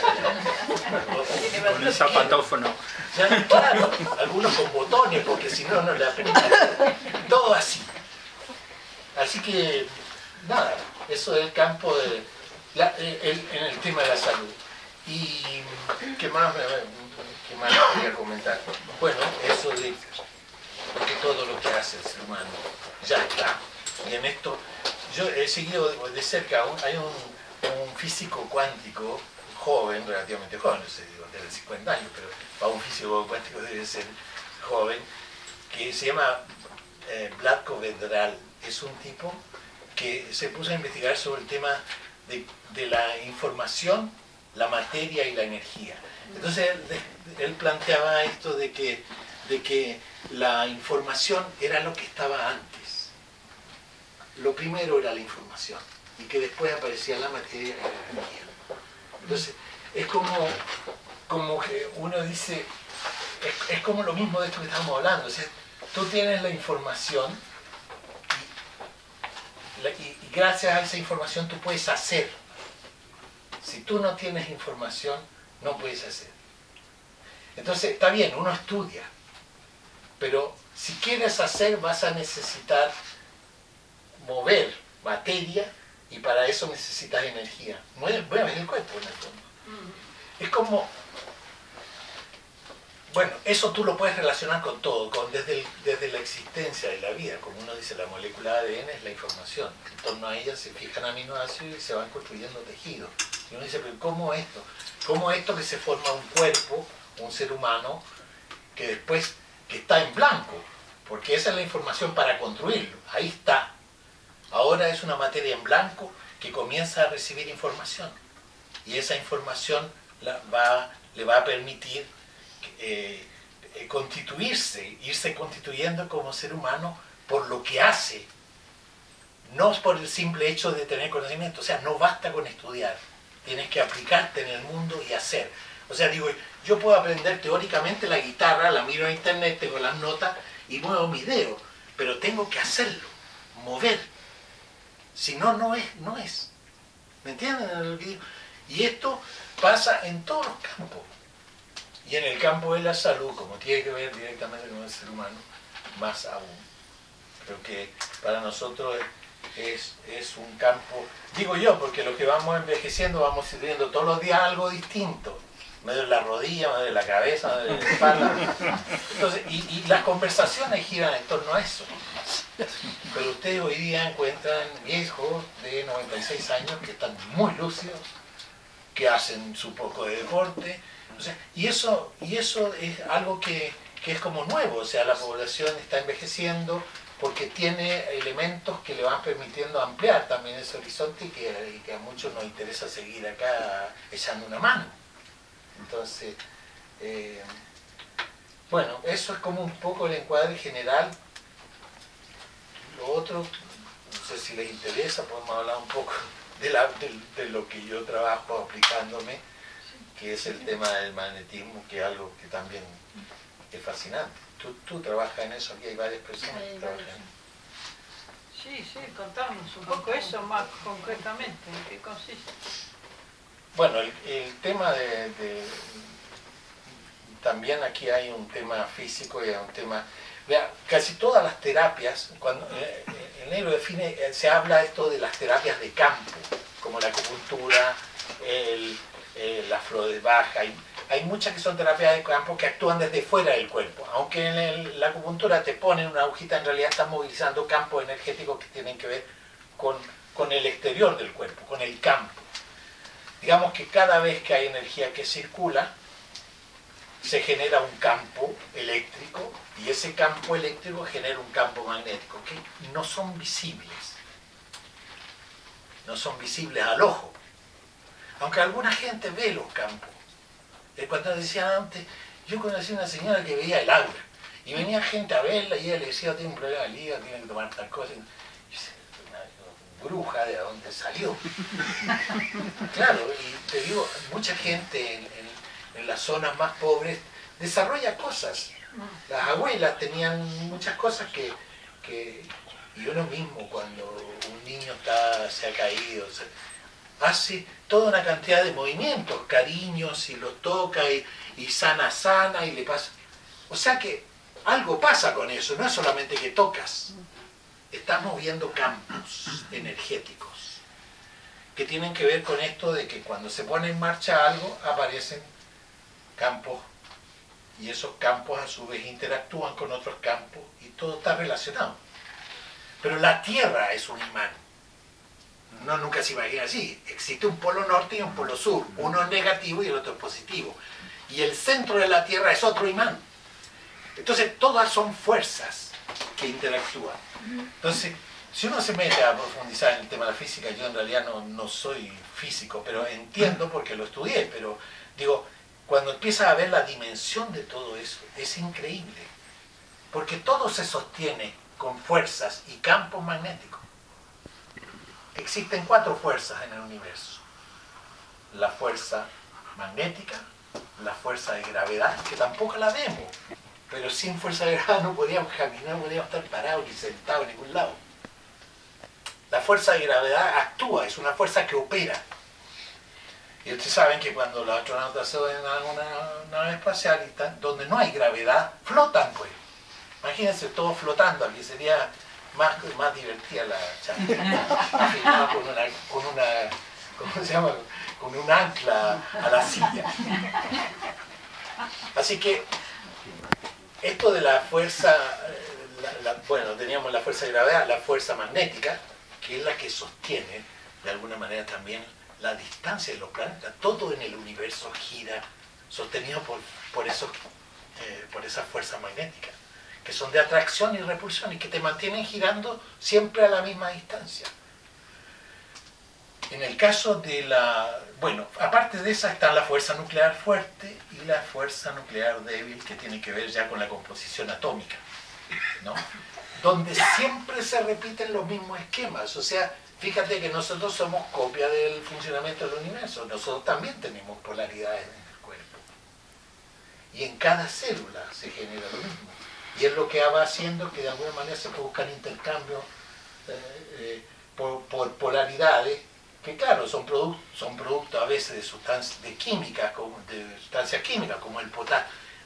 con el zapatófono.
Ya no, claro, algunos con botones, porque si no, no le aprieta. Todo así. Así que, nada, eso es el campo en el tema de la salud. ¿Y qué más quería comentar? Bueno, eso de que todo lo que hace el ser humano ya está. Y en esto, yo he seguido de cerca, hay un físico cuántico joven, relativamente joven, no sé, digo, de 50 años, pero para un físico cuántico debe ser joven, que se llama Vlatko Vedral. Es un tipo que se puso a investigar sobre el tema de la información, la materia y la energía. Entonces él planteaba esto de que la información era lo que estaba antes. Lo primero era la información, y que después aparecía la materia y la energía. Entonces es como que uno dice, es como lo mismo de esto que estamos hablando. O sea, tú tienes la información, y gracias a esa información tú puedes hacer. Si tú no tienes información, no puedes hacer. Entonces, está bien, uno estudia, pero si quieres hacer vas a necesitar mover materia, y para eso necesitas energía. Mueve el cuerpo en el fondo. Es como Bueno, eso tú lo puedes relacionar con todo, desde la existencia de la vida. Como uno dice, la molécula de ADN es la información. En torno a ella se fijan aminoácidos y se van construyendo tejidos. Y uno dice, pero ¿cómo esto? ¿Cómo esto que se forma un cuerpo, un ser humano, que después que está en blanco? Porque esa es la información para construirlo. Ahí está. Ahora es una materia en blanco que comienza a recibir información. Y esa información le va a permitir constituirse, irse constituyendo como ser humano por lo que hace, no por el simple hecho de tener conocimiento. O sea, no basta con estudiar, tienes que aplicarte en el mundo y hacer. O sea, digo, yo puedo aprender teóricamente la guitarra, la miro en internet, tengo las notas y muevo mi dedo, pero tengo que hacerlo, mover. Si no, no es. ¿Me entienden? Y esto pasa en todos los campos. Y en el campo de la salud, como tiene que ver directamente con el ser humano, más aún. Creo que para nosotros es un campo, digo yo, porque los que vamos envejeciendo vamos viendo todos los días algo distinto. Me duele la rodilla, me duele la cabeza, me duele la espalda. Entonces, y las conversaciones giran en torno a eso. Pero ustedes hoy día encuentran viejos de 96 años que están muy lúcidos, que hacen su poco de deporte. O sea, y eso es algo que es como nuevo. O sea, la población está envejeciendo porque tiene elementos que le van permitiendo ampliar también ese horizonte y que a muchos nos interesa seguir acá echando una mano. Entonces, bueno, eso es como un poco el encuadre general. Lo otro, no sé si les interesa, podemos hablar un poco de lo que yo trabajo aplicándome, que es el tema del magnetismo, que es algo que también es fascinante. Tú trabajas en eso, aquí hay varias personas que trabajan en eso.
Sí, contanos un poco eso más concretamente, ¿en qué consiste?
Bueno, el tema también aquí hay un tema físico y hay un tema... Vea, casi todas las terapias, cuando el negro define, se habla esto de las terapias de campo, como la acupuntura, la flor de Bach. Hay muchas que son terapias de campo que actúan desde fuera del cuerpo. Aunque en la acupuntura te ponen una agujita, en realidad están movilizando campos energéticos que tienen que ver con el exterior del cuerpo, con el campo. Digamos que cada vez que hay energía que circula, se genera un campo eléctrico y ese campo eléctrico genera un campo magnético que no son visibles. No son visibles al ojo. Aunque alguna gente ve los campos. Cuando decía antes, yo conocí una señora que veía el aura y venía gente a verla y ella le decía, tiene un problema del hígado, tiene que tomar tal cosa. Y yo decía, una bruja de dónde salió. Claro, y te digo, mucha gente en las zonas más pobres desarrolla cosas. Las abuelas tenían muchas cosas y uno mismo cuando un niño se ha caído, hace toda una cantidad de movimientos, cariños, y los toca y sana y le pasa. O sea que algo pasa con eso, no es solamente que tocas, estás moviendo campos energéticos que tienen que ver con esto de que cuando se pone en marcha algo aparecen campos y esos campos a su vez interactúan con otros campos y todo está relacionado. Pero la Tierra es un imán. No, nunca se imagina así. Existe un polo norte y un polo sur. Uno es negativo y el otro es positivo. Y el centro de la Tierra es otro imán. Entonces todas son fuerzas que interactúan. Entonces, si uno se mete a profundizar en el tema de la física, yo en realidad no soy físico, pero entiendo porque lo estudié, pero digo, cuando empiezas a ver la dimensión de todo eso, es increíble. Porque todo se sostiene con fuerzas y campos magnéticos. Existen 4 fuerzas en el universo. La fuerza magnética, la fuerza de gravedad, que tampoco la vemos, pero sin fuerza de gravedad no podíamos caminar, no podíamos estar parados ni sentados en ningún lado. La fuerza de gravedad actúa, es una fuerza que opera. Y ustedes saben que cuando los astronautas se van a una nave espacial, donde no hay gravedad, flotan pues. Imagínense todos flotando, aquí sería más divertida la charla. ¿Cómo se llama? Con un ancla a la silla. Así que esto de la fuerza, bueno, teníamos la fuerza de gravedad, la fuerza magnética, que es la que sostiene de alguna manera también la distancia de los planetas. Todo en el universo gira sostenido por esas fuerzas magnéticas, que son de atracción y repulsión y que te mantienen girando siempre a la misma distancia. En el caso de la... Bueno, aparte de esa está la fuerza nuclear fuerte y la fuerza nuclear débil, que tiene que ver ya con la composición atómica, ¿no? Donde siempre se repiten los mismos esquemas. O sea, fíjate que nosotros somos copia del funcionamiento del universo. Nosotros también tenemos polaridades en el cuerpo. Y en cada célula se genera lo mismo. Y es lo que va haciendo que de alguna manera se produzcan intercambios por polaridades, que claro, son productos a veces de sustancias químicas, como el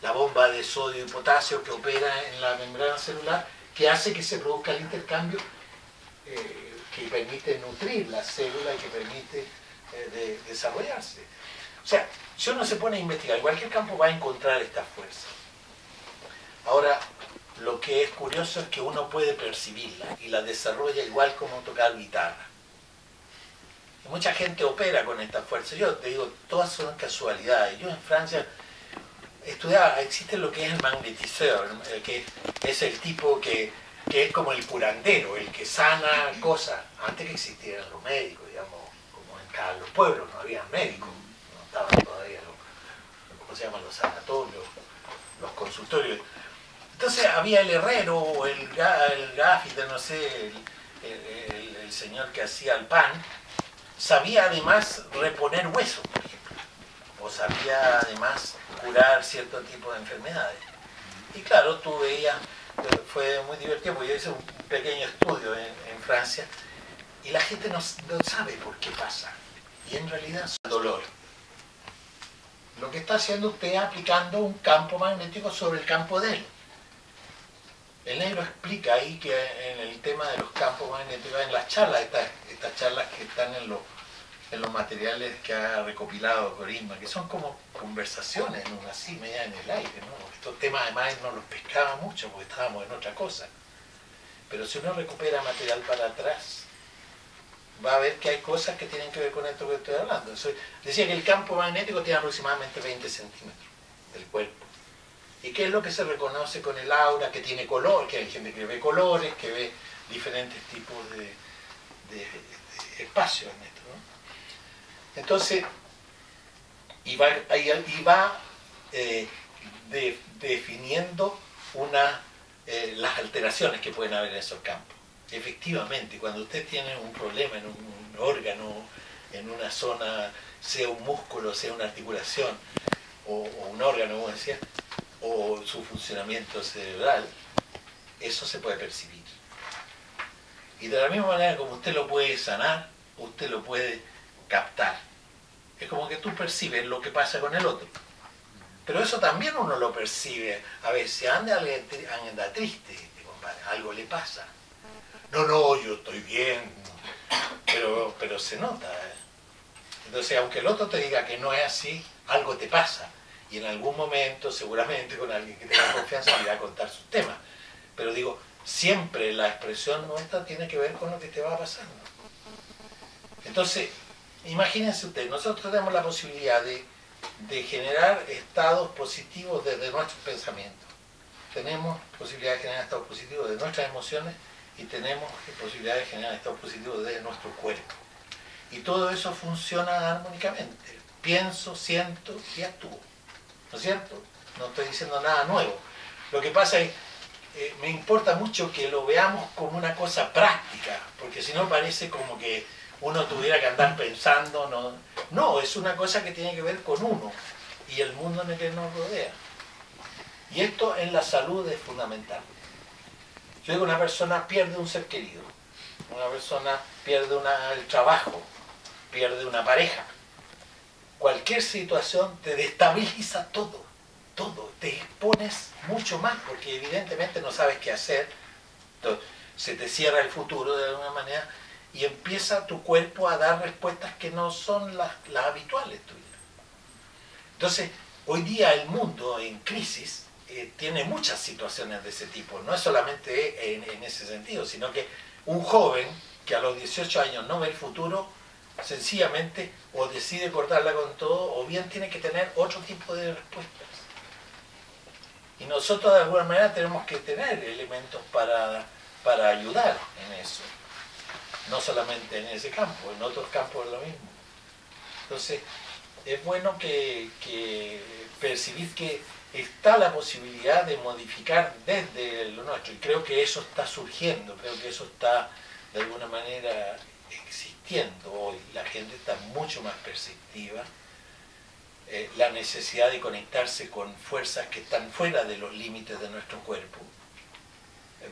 la bomba de sodio y potasio que opera en la membrana celular, que hace que se produzca el intercambio que permite nutrir la célula y que permite desarrollarse. O sea, si uno se pone a investigar, cualquier campo va a encontrar esta fuerza. Ahora, lo que es curioso es que uno puede percibirla y la desarrolla igual como tocar guitarra. Y mucha gente opera con esta fuerza. Yo te digo, todas son casualidades. Yo en Francia estudiaba, existe lo que es el magnetiseur, que es el tipo que es como el curandero, el que sana cosas. Antes que existieran los médicos, digamos, como en cada los pueblos no había médicos, no estaban todavía ¿cómo se llaman? Los sanatorios, los consultorios. Entonces había el herrero o el gafiter, no sé, el señor que hacía el pan, sabía además reponer huesos, por ejemplo, o sabía además curar cierto tipo de enfermedades. Y claro, tú veías, fue muy divertido porque yo hice un pequeño estudio en Francia y la gente no sabe por qué pasa. Y en realidad es el dolor. Lo que está haciendo usted es aplicando un campo magnético sobre el campo de él. El negro explica ahí que en el tema de los campos magnéticos, en las charlas, estas charlas que están en los materiales que ha recopilado Corisma, que son como conversaciones, ¿no? Así, media en el aire, ¿no? Estos temas además no los pescaba mucho porque estábamos en otra cosa. Pero si uno recupera material para atrás, va a ver que hay cosas que tienen que ver con esto que estoy hablando. Decía que el campo magnético tiene aproximadamente 20 centímetros del cuerpo. ¿Y qué es lo que se reconoce con el aura? Que tiene color, que hay gente que ve colores, que ve diferentes tipos de espacios en esto, ¿no? Entonces, va definiendo las alteraciones que pueden haber en esos campos. Efectivamente, cuando usted tiene un problema en un órgano, en una zona, sea un músculo, sea una articulación, o un órgano, como decía, o su funcionamiento cerebral, eso se puede percibir. Y de la misma manera como usted lo puede sanar, usted lo puede captar. Es como que tú percibes lo que pasa con el otro. Pero eso también uno lo percibe. A veces anda triste, compadre, algo le pasa. No, yo estoy bien, pero se nota. Entonces, aunque el otro te diga que no es así, algo te pasa. Y en algún momento, seguramente con alguien que tenga confianza, le va a contar sus temas. Pero digo, siempre la expresión nuestra tiene que ver con lo que te va pasando. Entonces, imagínense ustedes, nosotros tenemos la posibilidad de generar estados positivos desde nuestros pensamientos. Tenemos posibilidad de generar estados positivos de nuestras emociones y tenemos posibilidad de generar estados positivos de nuestro cuerpo. Y todo eso funciona armónicamente. Pienso, siento y actúo. ¿No es cierto? No estoy diciendo nada nuevo. Lo que pasa es que me importa mucho que lo veamos como una cosa práctica, porque si no parece como que uno tuviera que andar pensando. No, es una cosa que tiene que ver con uno y el mundo en el que nos rodea. Y esto en la salud es fundamental. Yo digo, una persona pierde un ser querido, una persona pierde el trabajo, pierde una pareja. Cualquier situación te destabiliza todo, te expones mucho más porque evidentemente no sabes qué hacer. Entonces, se te cierra el futuro de alguna manera y empieza tu cuerpo a dar respuestas que no son las habituales tuyas. Entonces, hoy día el mundo en crisis tiene muchas situaciones de ese tipo, no es solamente en ese sentido, sino que un joven que a los 18 años no ve el futuro, sencillamente o decide cortarla con todo, o bien tiene que tener otro tipo de respuestas. Y nosotros de alguna manera tenemos que tener elementos para ayudar en eso. No solamente en ese campo, en otros campos es lo mismo. Entonces, es bueno que percibir que está la posibilidad de modificar desde lo nuestro. Y creo que eso está surgiendo, creo que eso está de alguna manera existiendo hoy. La gente está mucho más perceptiva. La necesidad de conectarse con fuerzas que están fuera de los límites de nuestro cuerpo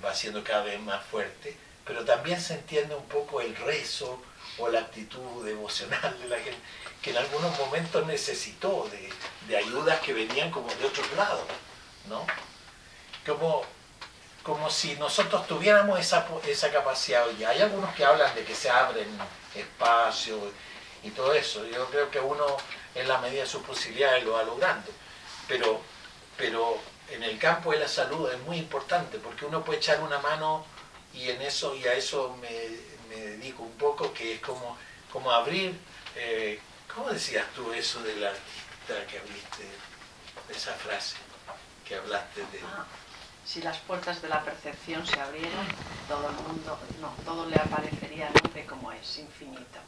va siendo cada vez más fuerte, pero también se entiende un poco el rezo o la actitud devocional de la gente, que en algunos momentos necesitó de ayudas que venían como de otros lados, ¿no? Como si nosotros tuviéramos esa capacidad hoy. Hay algunos que hablan de que se abren espacios y todo eso. Yo creo que uno, en la medida de sus posibilidades, lo va logrando. Pero en el campo de la salud es muy importante, porque uno puede echar una mano y a eso me dedico un poco, que es como abrir, ¿cómo decías tú eso del artista que abriste, de esa frase que hablaste de?
Si las puertas de la percepción se abrieran, todo le aparecería al hombre como es, infinito.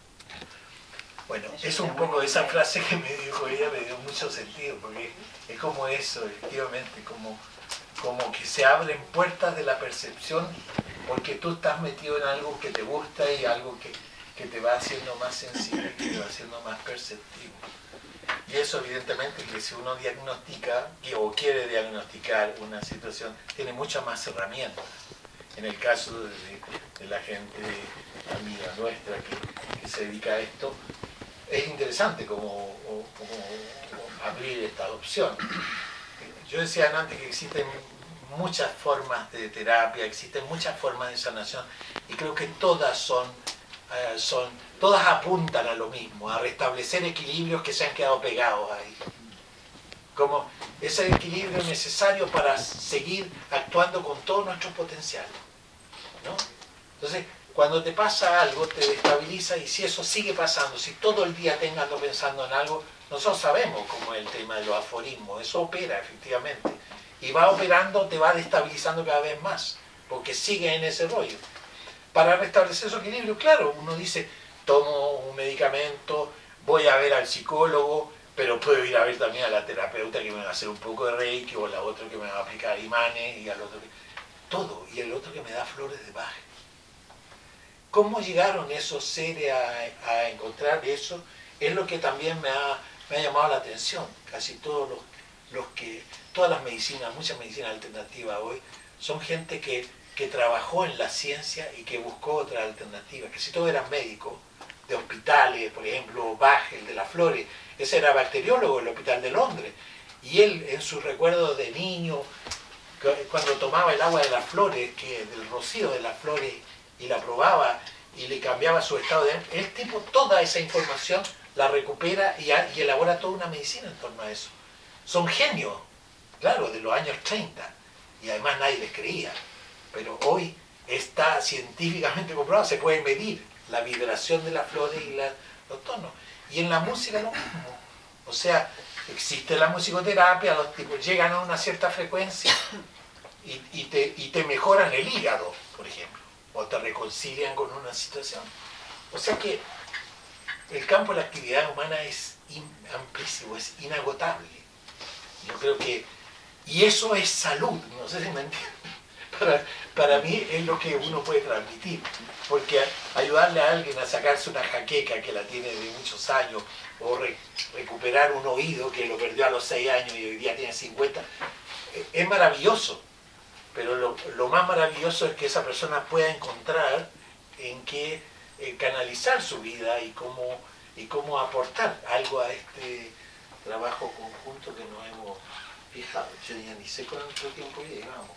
Bueno, es un poco esa frase que me dijo ella, me dio mucho sentido, porque es como eso, efectivamente, como que se abren puertas de la percepción porque tú estás metido en algo que te gusta y algo que te va haciendo más sensible, que te va haciendo más perceptivo. Y eso evidentemente que si uno diagnostica o quiere diagnosticar una situación, tiene muchas más herramientas. En el caso de la gente amiga nuestra que se dedica a esto, es interesante como abrir esta opción. Yo decía antes que existen muchas formas de terapia, existen muchas formas de sanación, y creo que todas todas apuntan a lo mismo, a restablecer equilibrios que se han quedado pegados ahí. Como ese equilibrio necesario para seguir actuando con todo nuestro potencial, ¿no? Entonces, cuando te pasa algo, te destabiliza, y si eso sigue pasando, si todo el día tengas ando pensando en algo, nosotros sabemos cómo es el tema de los aforismos, eso opera efectivamente, y va operando, te va destabilizando cada vez más, porque sigue en ese rollo. Para restablecer su equilibrio, claro, uno dice, tomo un medicamento, voy a ver al psicólogo, pero puedo ir a ver también a la terapeuta que me va a hacer un poco de reiki, o la otra que me va a aplicar imanes, y al otro todo, y el otro que me da flores de Bach. ¿Cómo llegaron esos seres a encontrar eso? Es lo que también me ha llamado la atención. Casi todas las medicinas, muchas medicinas alternativas hoy, son gente que trabajó en la ciencia y que buscó otras alternativas. Casi todos eran médicos de hospitales, por ejemplo, Bach, el de las flores, ese era bacteriólogo del Hospital de Londres. Y él, en sus recuerdos de niño, cuando tomaba el agua de las flores, del rocío de las flores, y la probaba y le cambiaba su estado de ánimo, el tipo toda esa información la recupera y elabora toda una medicina en torno a eso. Son genios, claro, de los años 30, y además nadie les creía, pero hoy está científicamente comprobado, se puede medir la vibración de las flores y los tonos. Y en la música lo mismo, o sea, existe la musicoterapia, los tipos llegan a una cierta frecuencia y te mejoran el hígado, por ejemplo, o te reconcilian con una situación. O sea que el campo de la actividad humana es amplísimo, es inagotable. Yo creo que, y eso es salud, no sé si me entienden. Para mí es lo que uno puede transmitir, porque ayudarle a alguien a sacarse una jaqueca que la tiene de muchos años, o recuperar un oído que lo perdió a los 6 años y hoy día tiene 50, es maravilloso. Pero lo más maravilloso es que esa persona pueda encontrar en qué canalizar su vida y cómo aportar algo a este trabajo conjunto que nos hemos fijado. Yo ya ni sé cuánto tiempo llevamos.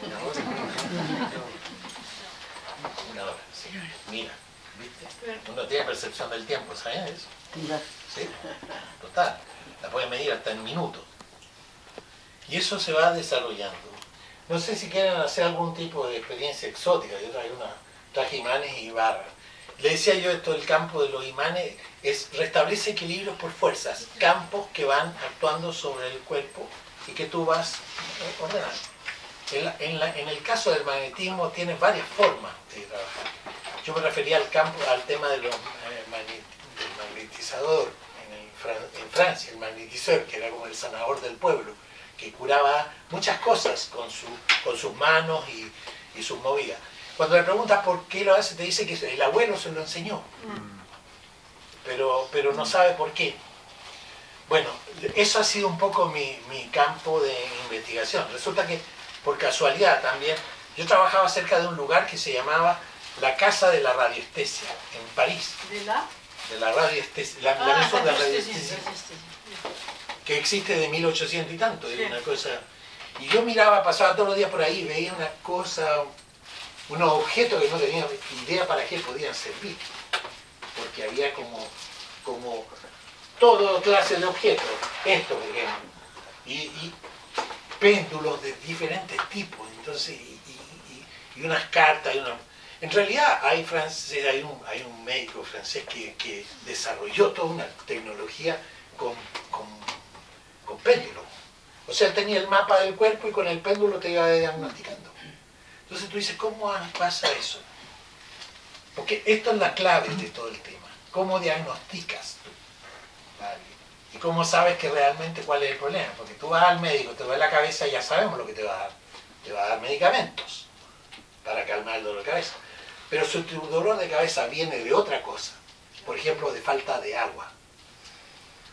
¿Una hora? Una hora, sí. Mira, ¿viste? Uno tiene percepción del tiempo, ¿sabes eso? Sí, total. La puede medir hasta en minutos. Y eso se va desarrollando. No sé si quieren hacer algún tipo de experiencia exótica. Yo traje imanes y barras. Le decía yo esto, el campo de los imanes restablece equilibrios por fuerzas, campos que van actuando sobre el cuerpo y que tú vas ordenando. En el caso del magnetismo tienes varias formas de trabajar. Yo me refería al tema del magnetizador en Francia, el magnetiseur, que era como el sanador del pueblo, que curaba muchas cosas con sus manos y sus movidas. Cuando le preguntas por qué lo hace, te dice que el abuelo se lo enseñó, pero no sabe por qué. Bueno, eso ha sido un poco mi campo de investigación. Resulta que, por casualidad también, yo trabajaba cerca de un lugar que se llamaba la Casa de la Radiestesia, en París. De la radiestesia, la emisora de radiestesia, que existe de 1800 y tanto, sí. Una cosa. Y yo miraba, pasaba todos los días por ahí, veía una cosa, unos objetos que no tenía idea para qué podían servir, porque había como toda clase de objetos, esto por ejemplo, y péndulos de diferentes tipos, entonces, y unas cartas, en realidad hay un médico francés que desarrolló toda una tecnología con péndulo. O sea, él tenía el mapa del cuerpo y con el péndulo te iba diagnosticando. Entonces tú dices, ¿cómo pasa eso? Porque esto es la clave de todo el tema. ¿Cómo diagnosticas tú? ¿Vale? Y cómo sabes que realmente cuál es el problema. Porque tú vas al médico, te duele la cabeza y ya sabemos lo que te va a dar. Te va a dar medicamentos para calmar el dolor de cabeza. Pero si tu dolor de cabeza viene de otra cosa, por ejemplo, de falta de agua.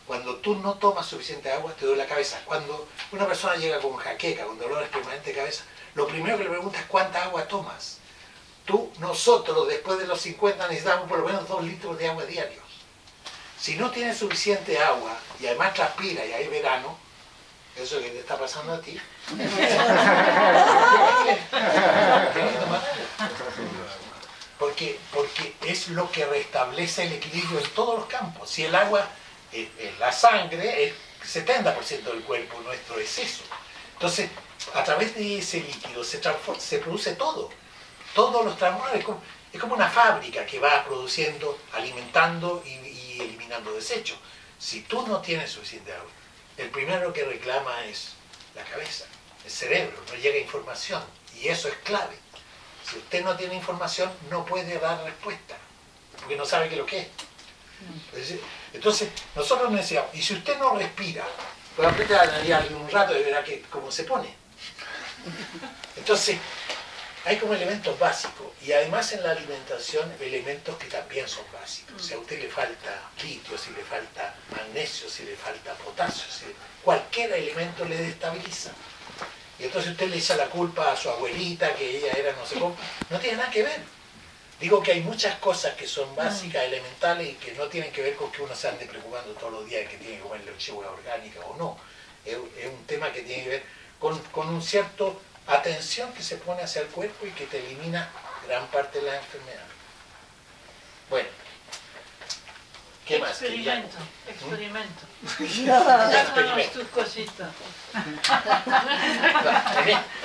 Cuando tú no tomas suficiente agua, te duele la cabeza. Cuando una persona llega con jaqueca, con dolores permanentes de cabeza, lo primero que le preguntas es ¿cuánta agua tomas? Nosotros, después de los 50, necesitamos por lo menos 2 litros de agua diarios. Si no tienes suficiente agua, y además transpira y hay verano, eso que te está pasando a ti, porque es lo que restablece el equilibrio en todos los campos. Si el agua, la sangre, el 70% del cuerpo nuestro es eso. Entonces, a través de ese líquido se produce todo. Todos los transformadores. Es como una fábrica que va produciendo, alimentando y eliminando desechos. Si tú no tienes suficiente agua, el primero que reclama es la cabeza, el cerebro, no llega información. Y eso es clave. Si usted no tiene información, no puede dar respuesta, porque no sabe qué es lo que es. Entonces, nosotros necesitamos, y si usted no respira, pues aprieta la nariz un rato y verá cómo se pone. Entonces, hay como elementos básicos, y además en la alimentación, elementos que también son básicos. Si a usted le falta litio, si le falta magnesio, si le falta potasio, cualquier elemento le destabiliza. Y entonces usted le echa la culpa a su abuelita, que ella era no sé cómo. No tiene nada que ver. Digo que hay muchas cosas que son básicas, elementales, y que no tienen que ver con que uno se ande preocupando todos los días de que tiene que comer lechuga orgánica o no. Es un tema que tiene que ver con un cierto atención que se pone hacia el cuerpo y que te elimina gran parte de las enfermedades. Bueno. ¿Qué más?
Experimento. Sácanos tus cositas.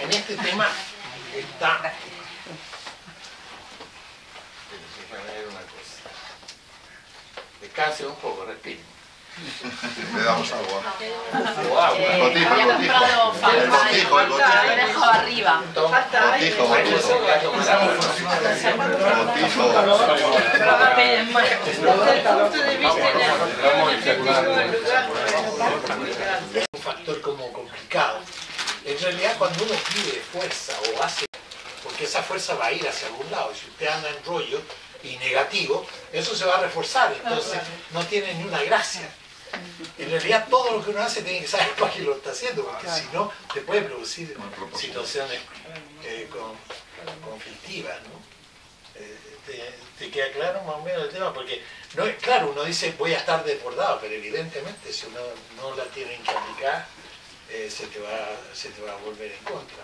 En este tema está... Déjame ver una cosa. Descanse un poco, respire.
Le damos agua.
Había comprado falta y lo he dejado arriba.
Botijo.
Es un factor como complicado. En realidad, cuando uno pide fuerza o hace, porque esa fuerza va a ir hacia algún lado, y si usted anda en rollo y negativo, eso se va a reforzar, entonces no tiene ni una gracia. En realidad todo lo que uno hace tiene que saber para qué lo está haciendo, porque si no te puede producir situaciones conflictivas, ¿no? ¿Te queda claro más o menos el tema? Porque no es claro, uno dice voy a estar desbordado, pero evidentemente si uno no la tiene que aplicar, se te va a volver en contra.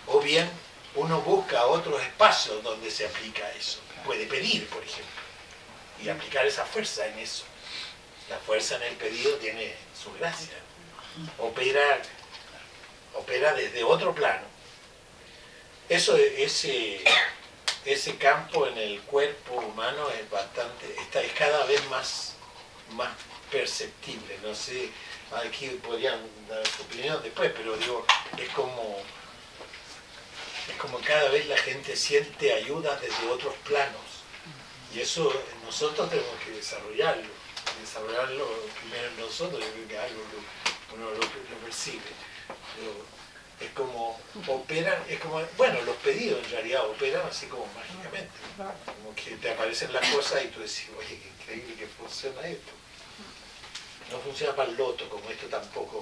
O bien uno busca otros espacios donde se aplica eso. Puede pedir, por ejemplo, y aplicar esa fuerza en eso. La fuerza en el pedido tiene su gracia. O pedir opera desde otro plano. Ese campo en el cuerpo humano es cada vez más perceptible. No sé, aquí podrían dar su opinión después, pero digo, es como cada vez la gente siente ayuda desde otros planos. Y eso nosotros tenemos que desarrollarlo primero en nosotros. Yo creo que algo que uno lo percibe. Es como operan, bueno, los pedidos en realidad operan así como mágicamente, como que te aparecen las cosas y tú decís, oye, qué increíble que funciona esto. No funciona para el loto, como esto tampoco.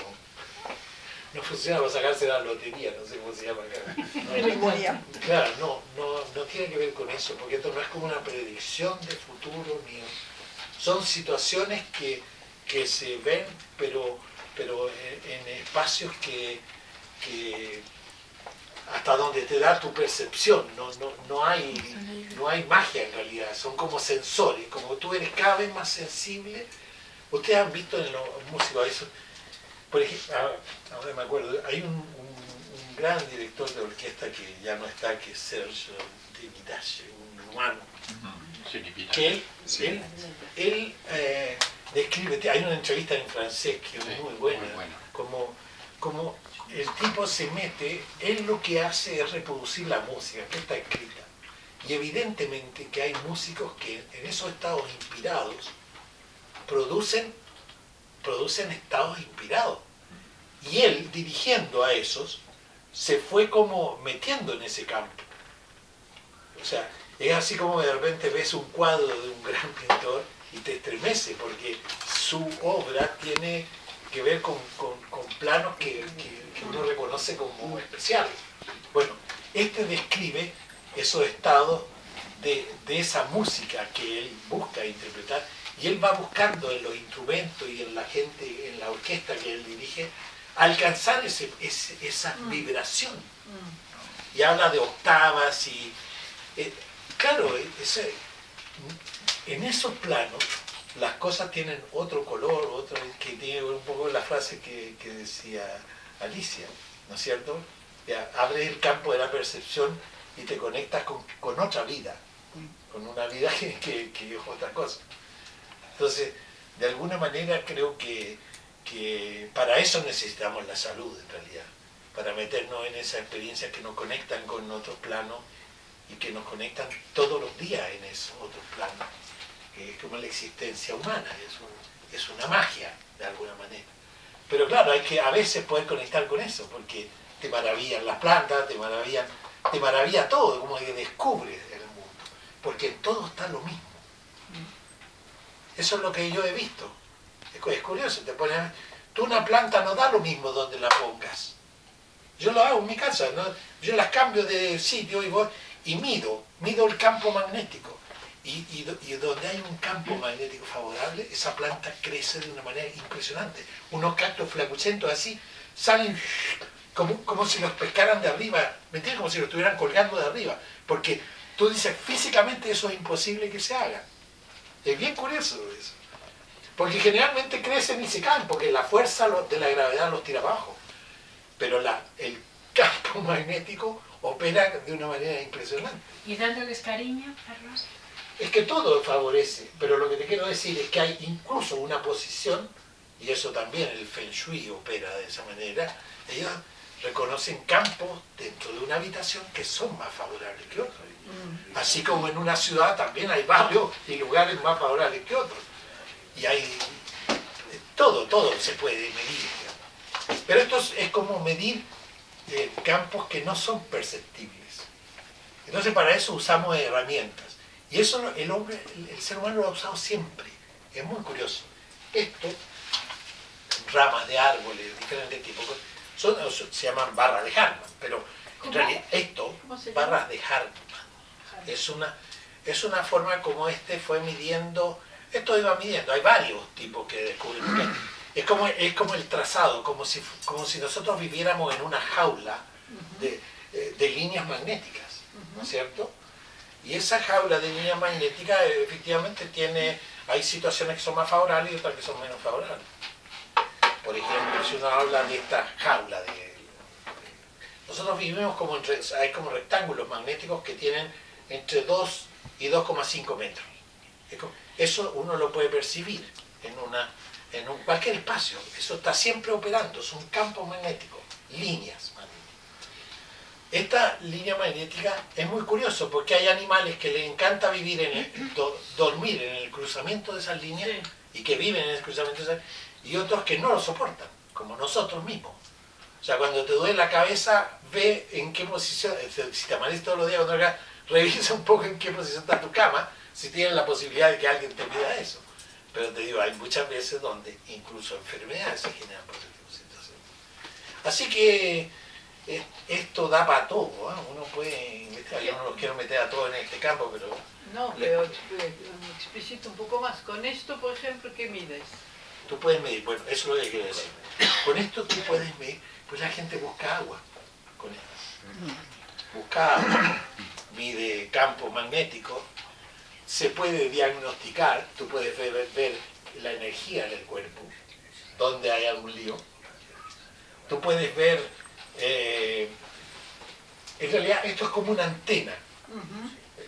No funciona para sacarse la lotería, no sé cómo se llama acá. Claro, no tiene que ver con eso, porque esto no es como una predicción de futuro, ni son situaciones que se ven, pero en espacios que hasta donde te da tu percepción, no hay magia en realidad, son como sensores, como tú eres cada vez más sensible. Ustedes han visto en los músicos eso, por ejemplo, ahora me acuerdo, hay un gran director de orquesta que ya no está, que es Serge Devidache, un rumano, que él describe, hay una entrevista en francés que es muy buena, como el tipo se mete, él lo que hace es reproducir la música que está escrita. Y evidentemente que hay músicos que en esos estados inspirados producen estados inspirados. Y él, dirigiendo a esos, se fue como metiendo en ese campo. O sea, es así como de repente ves un cuadro de un gran pintor y te estremece, porque su obra tiene que ver con planos que uno reconoce como especiales. Bueno, este describe esos estados de esa música que él busca interpretar, y él va buscando en los instrumentos y en la gente, en la orquesta que él dirige, alcanzar esa vibración. Y habla de octavas y... claro, en esos planos las cosas tienen otro color, que tiene un poco la frase que decía Alicia, ¿no es cierto? Ya, abres el campo de la percepción y te conectas con otra vida, con una vida que es otra cosa. Entonces, de alguna manera creo que para eso necesitamos la salud en realidad, para meternos en esas experiencias que nos conectan con otros planos y que nos conectan todos los días en esos otros planos, que es como la existencia humana, es una magia de alguna manera. Pero claro, hay que a veces poder conectar con eso, porque te maravillan las plantas, te maravilla todo, como que descubres el mundo, porque en todo está lo mismo. Eso es lo que yo he visto. Es curioso, tú una planta no da lo mismo donde la pongas. Yo lo hago en mi casa, ¿no? Yo las cambio de sitio y mido el campo magnético. Y donde hay un campo magnético favorable, esa planta crece de una manera impresionante. Unos cactus flacuchentos así salen como si los pescaran de arriba, ¿me entiendes? Como si los estuvieran colgando de arriba. Porque tú dices, físicamente eso es imposible que se haga. Es bien curioso eso. Porque generalmente crecen y se caen, porque la fuerza de la gravedad los tira abajo. Pero el campo magnético opera de una manera impresionante.
¿Y dándoles cariño, Carlos?
Es que todo favorece, pero lo que te quiero decir es que hay incluso una posición, y eso también el Feng Shui opera de esa manera, ellos reconocen campos dentro de una habitación que son más favorables que otros. Así como en una ciudad también hay barrios y lugares más favorables que otros. Y hay todo se puede medir. Pero esto es como medir campos que no son perceptibles. Entonces para eso usamos herramientas. Y eso el ser humano lo ha usado siempre. Es muy curioso. Esto, ramas de árboles, diferentes tipos, se llaman barras de Hartmann, pero en realidad esto, barras de Hartmann, es una forma como fue midiendo, esto iba midiendo, hay varios tipos que descubrimos. Es como el trazado, como si nosotros viviéramos en una jaula de líneas magnéticas, ¿no es cierto? Y esa jaula de líneas magnéticas efectivamente hay situaciones que son más favorables y otras que son menos favorables. Por ejemplo, si uno habla de esta jaula Nosotros vivimos como hay como rectángulos magnéticos que tienen entre 2 y 2,5 metros. Eso uno lo puede percibir en cualquier espacio. Eso está siempre operando, son campos magnéticos, líneas magnéticas. Esta línea magnética es muy curioso porque hay animales que les encanta vivir dormir en el cruzamiento de esas líneas, y que viven en el cruzamiento de esas, y otros que no lo soportan, como nosotros mismos. O sea, cuando te duele la cabeza, ve en qué posición, si te amanece todos los días, revisa un poco en qué posición está tu cama, si tienes la posibilidad de que alguien te pida eso. Pero te digo, hay muchas veces donde incluso enfermedades se generan por ese tipo de situaciones. Así que esto da para todo, ¿eh? Uno puede investigar. Yo no los quiero meter a todos en este campo, pero...
No, pero explicito un poco más. Con esto, por ejemplo, ¿qué mides?
Tú puedes medir, bueno, eso es lo que quiero decir. Con esto tú puedes medir, pues la gente busca agua con esto. Busca agua, mide campo magnético, se puede diagnosticar, tú puedes ver la energía del cuerpo, donde hay algún lío. Tú puedes ver, en realidad esto es como una antena.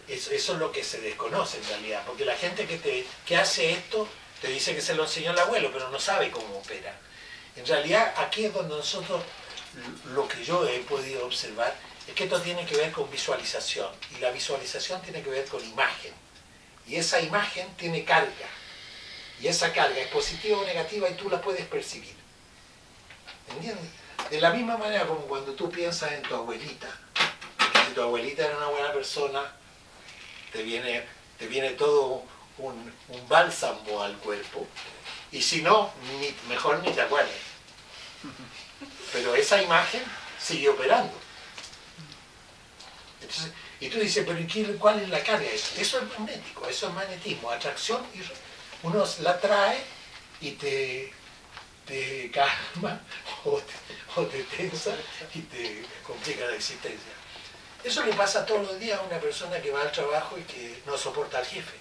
Eso es lo que se desconoce en realidad, porque la gente que hace esto te dice que se lo enseñó el abuelo, pero no sabe cómo opera. En realidad aquí es donde nosotros, lo que yo he podido observar, es que esto tiene que ver con visualización, y la visualización tiene que ver con imagen, y esa imagen tiene carga, y esa carga es positiva o negativa y tú la puedes percibir. ¿Entiendes? De la misma manera como cuando tú piensas en tu abuelita, si tu abuelita era una buena persona, te viene todo un bálsamo al cuerpo, y si no, mejor ni te acuerdas. Pero esa imagen sigue operando. Entonces, y tú dices, pero ¿cuál es la carga? Eso es magnético, eso es magnetismo, atracción, y uno la atrae y te calma o te tensa y te complica la existencia. Eso le pasa todos los días a una persona que va al trabajo y que no soporta al jefe,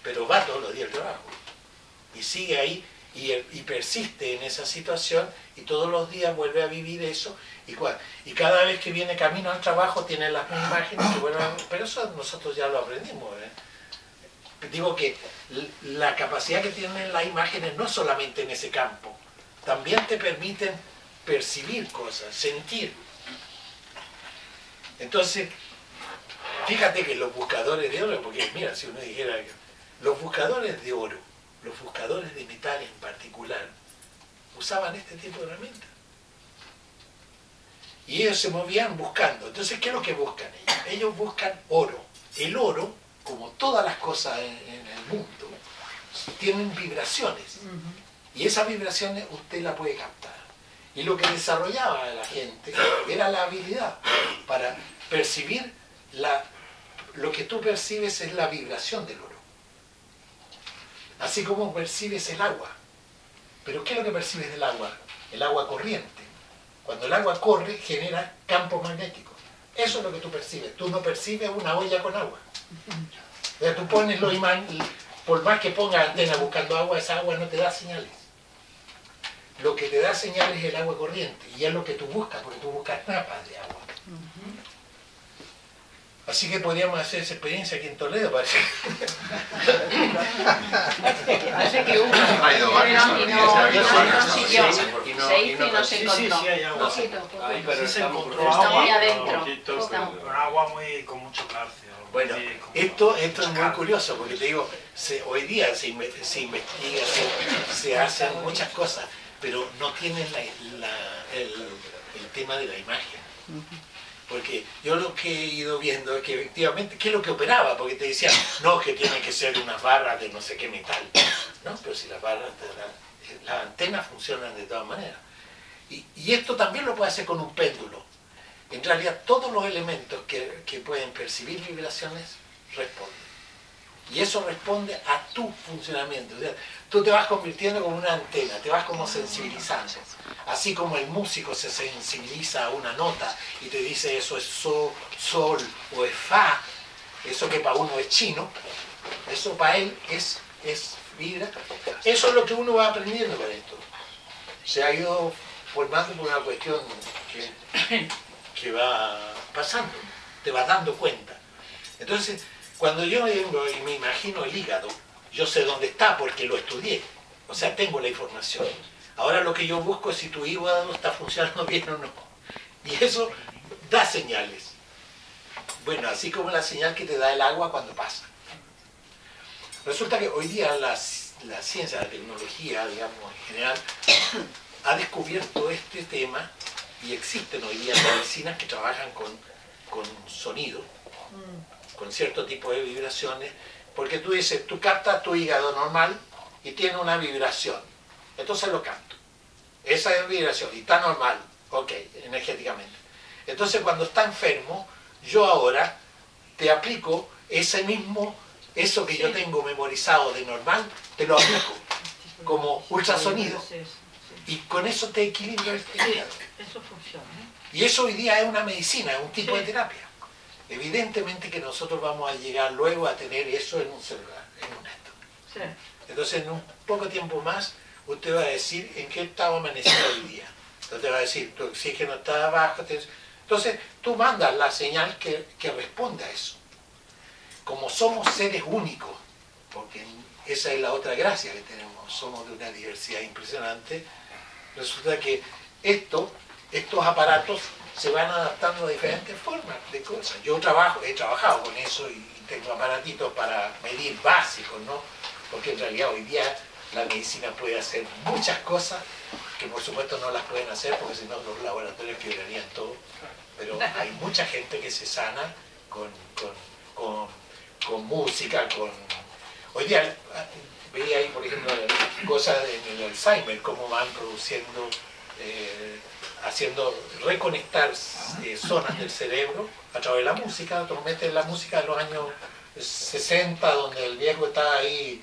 pero va todos los días al trabajo y sigue ahí y persiste en esa situación, y todos los días vuelve a vivir eso, y cada vez que viene camino al trabajo tiene las mismas imágenes que vuelven a... Pero eso nosotros ya lo aprendimos, ¿eh? Digo que la capacidad que tienen las imágenes no es solamente en ese campo, también te permiten percibir cosas, sentir. Entonces, fíjate que los buscadores de oro, porque mira, si uno dijera que los buscadores de oro, los buscadores de metal en particular, usaban este tipo de herramientas. Y ellos se movían buscando. Entonces, ¿qué es lo que buscan ellos? Ellos buscan oro. El oro, como todas las cosas en el mundo, tienen vibraciones. Y esas vibraciones usted la puede captar. Y lo que desarrollaba la gente era la habilidad para percibir lo que tú percibes es la vibración del oro. Así como percibes el agua. ¿Pero qué es lo que percibes del agua? El agua corriente. Cuando el agua corre, genera campos magnéticos. Eso es lo que tú percibes. Tú no percibes una olla con agua. O sea, tú pones los imanes, por más que pongas antena buscando agua, esa agua no te da señales. Lo que te da señales es el agua corriente, y es lo que tú buscas, porque tú buscas napas de agua. Así que podríamos hacer esa experiencia aquí en Toledo, parece.
Parece que hubo,
Ha ido varios
pero
días,
no siguió. Se hizo y no se encontró.
Sí, hay agua.
Ahí, pero
Sí se encontró
Está
agua,
muy adentro.
poquito,
Está-
pero-
Con agua con mucho calcio.
Bueno, esto es muy curioso, porque te digo, hoy día se investiga, se hacen muchas cosas, pero no tienen el tema de la imagen. Porque yo lo que he ido viendo es que efectivamente, ¿qué es lo que operaba? Porque te decían, no, que tienen que ser unas barras de no sé qué metal. No, pero si las barras, las antenas funcionan de todas maneras. Y esto también lo puede hacer con un péndulo. En realidad, todos los elementos que pueden percibir vibraciones responden. Y eso responde a tu funcionamiento. O sea, tú te vas convirtiendo como una antena, te vas como sensibilizando. Así como el músico se sensibiliza a una nota y te dice eso es sol, o es fa, eso que para uno es chino, eso para él es vibra. Eso es lo que uno va aprendiendo con esto. Se ha ido formando por una cuestión que va pasando, te vas dando cuenta. Entonces, cuando yo vengo y me imagino el hígado, yo sé dónde está porque lo estudié, o sea, tengo la información. Ahora lo que yo busco es si tu hígado está funcionando bien o no. Y eso da señales. Bueno, así como la señal que te da el agua cuando pasa. Resulta que hoy día la ciencia, la tecnología, digamos, en general, ha descubierto este tema y existen hoy día medicinas que trabajan con sonido, con cierto tipo de vibraciones, porque tú dices, tú captas tu hígado normal y tiene una vibración, entonces lo capto. Esa es vibración y está normal, ok, energéticamente. Entonces cuando está enfermo, yo ahora te aplico ese mismo, eso que yo tengo memorizado de normal, te lo aplico como ultrasonido. Y con eso te equilibra el hígado.
Eso funciona.
Y eso hoy día es una medicina, es un tipo de terapia. Evidentemente que nosotros vamos a llegar luego a tener eso en un celular, en un esto.
Sí.
Entonces en un poco tiempo más usted va a decir en qué estado amaneció hoy día. Entonces va a decir, tu oxígeno está bajo. Entonces tú mandas la señal que responde a eso. Como somos seres únicos, porque esa es la otra gracia que tenemos, somos de una diversidad impresionante, resulta que estos aparatos se van adaptando a diferentes formas de cosas. Yo he trabajado con eso y tengo aparatitos para medir básicos, ¿no? Porque en realidad hoy día la medicina puede hacer muchas cosas que por supuesto no las pueden hacer porque si no los laboratorios quebrarían todo. Pero hay mucha gente que se sana con música, Hoy día veía ahí, por ejemplo, cosas del Alzheimer, cómo van produciendo, haciendo reconectar zonas del cerebro a través de la música. Tú metes la música de los años 60, donde el viejo está ahí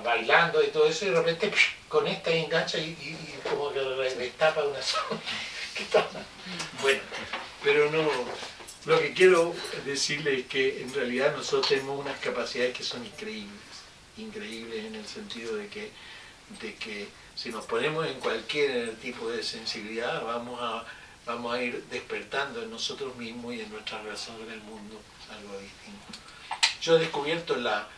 bailando y todo eso, y de repente conecta y engancha y como que destapa una zona. Bueno, pero no... Lo que quiero decirles es que en realidad nosotros tenemos unas capacidades que son increíbles en el sentido de que si nos ponemos en cualquier tipo de sensibilidad vamos a ir despertando en nosotros mismos y en nuestra relación con el mundo algo distinto. Yo he descubierto la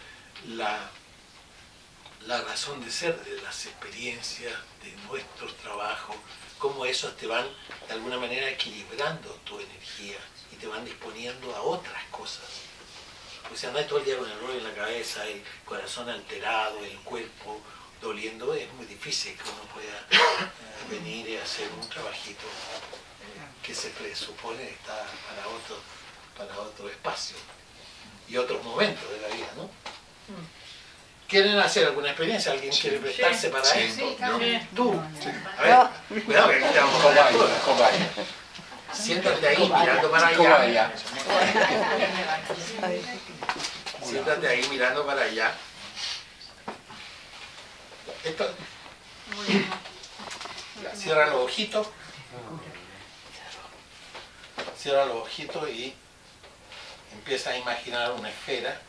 razón de ser de las experiencias, de nuestros trabajos, cómo esos te van de alguna manera equilibrando tu energía y te van disponiendo a otras cosas. Pues si andas todo el día con el rollo en la cabeza, el corazón alterado, el cuerpo doliendo, es muy difícil que uno pueda venir y hacer un trabajito que se presupone está para otro espacio y otros momentos de la vida, ¿no? ¿Quieren hacer alguna experiencia? ¿Alguien quiere prestarse para esto? Tú. A ver, cuidado que aquí te vamos a hablar todas. Siéntate ahí mirando para allá. Siéntate ahí mirando para allá. Esto. Cierra los ojitos. Cierra los ojitos y empieza a imaginar una esfera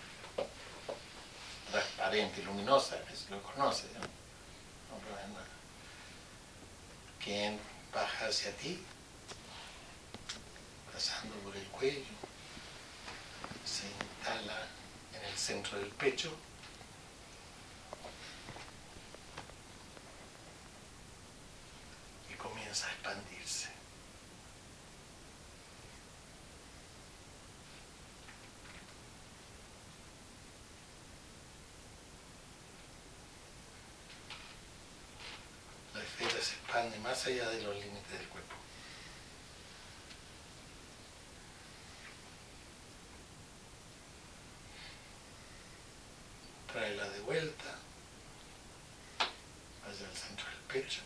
transparente y luminosa, eso lo conoce, ¿no? No problema. Que baja hacia ti, pasando por el cuello, se instala en el centro del pecho y comienza a expandirse. La esfera se expande más allá de los límites del cuerpo. Tráela de vuelta, vaya al centro del pecho.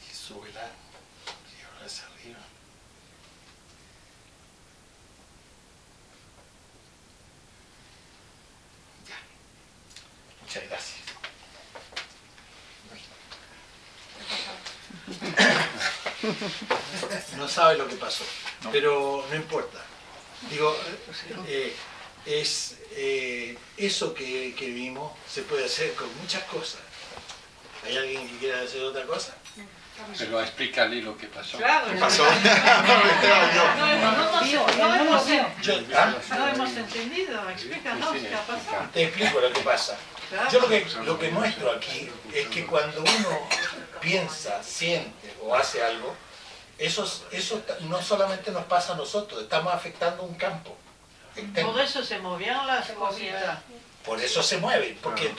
Y súbela y ahora hacia arriba. Ya. Muchas gracias. No sabe lo que pasó, pero no importa. Digo, es eso que vimos se puede hacer con muchas cosas. ¿Hay alguien que quiera hacer otra cosa?
Pero explícale lo que pasó.
Claro,
¿Qué pasó?
no hemos entendido, explícanos qué ha pasado.
Te explico lo que pasa. Yo lo que muestro aquí es que cuando uno piensa, siente o hace algo, eso no solamente nos pasa a nosotros, estamos afectando un campo externo.
Por eso se movían las cositas.
Por eso se mueve, porque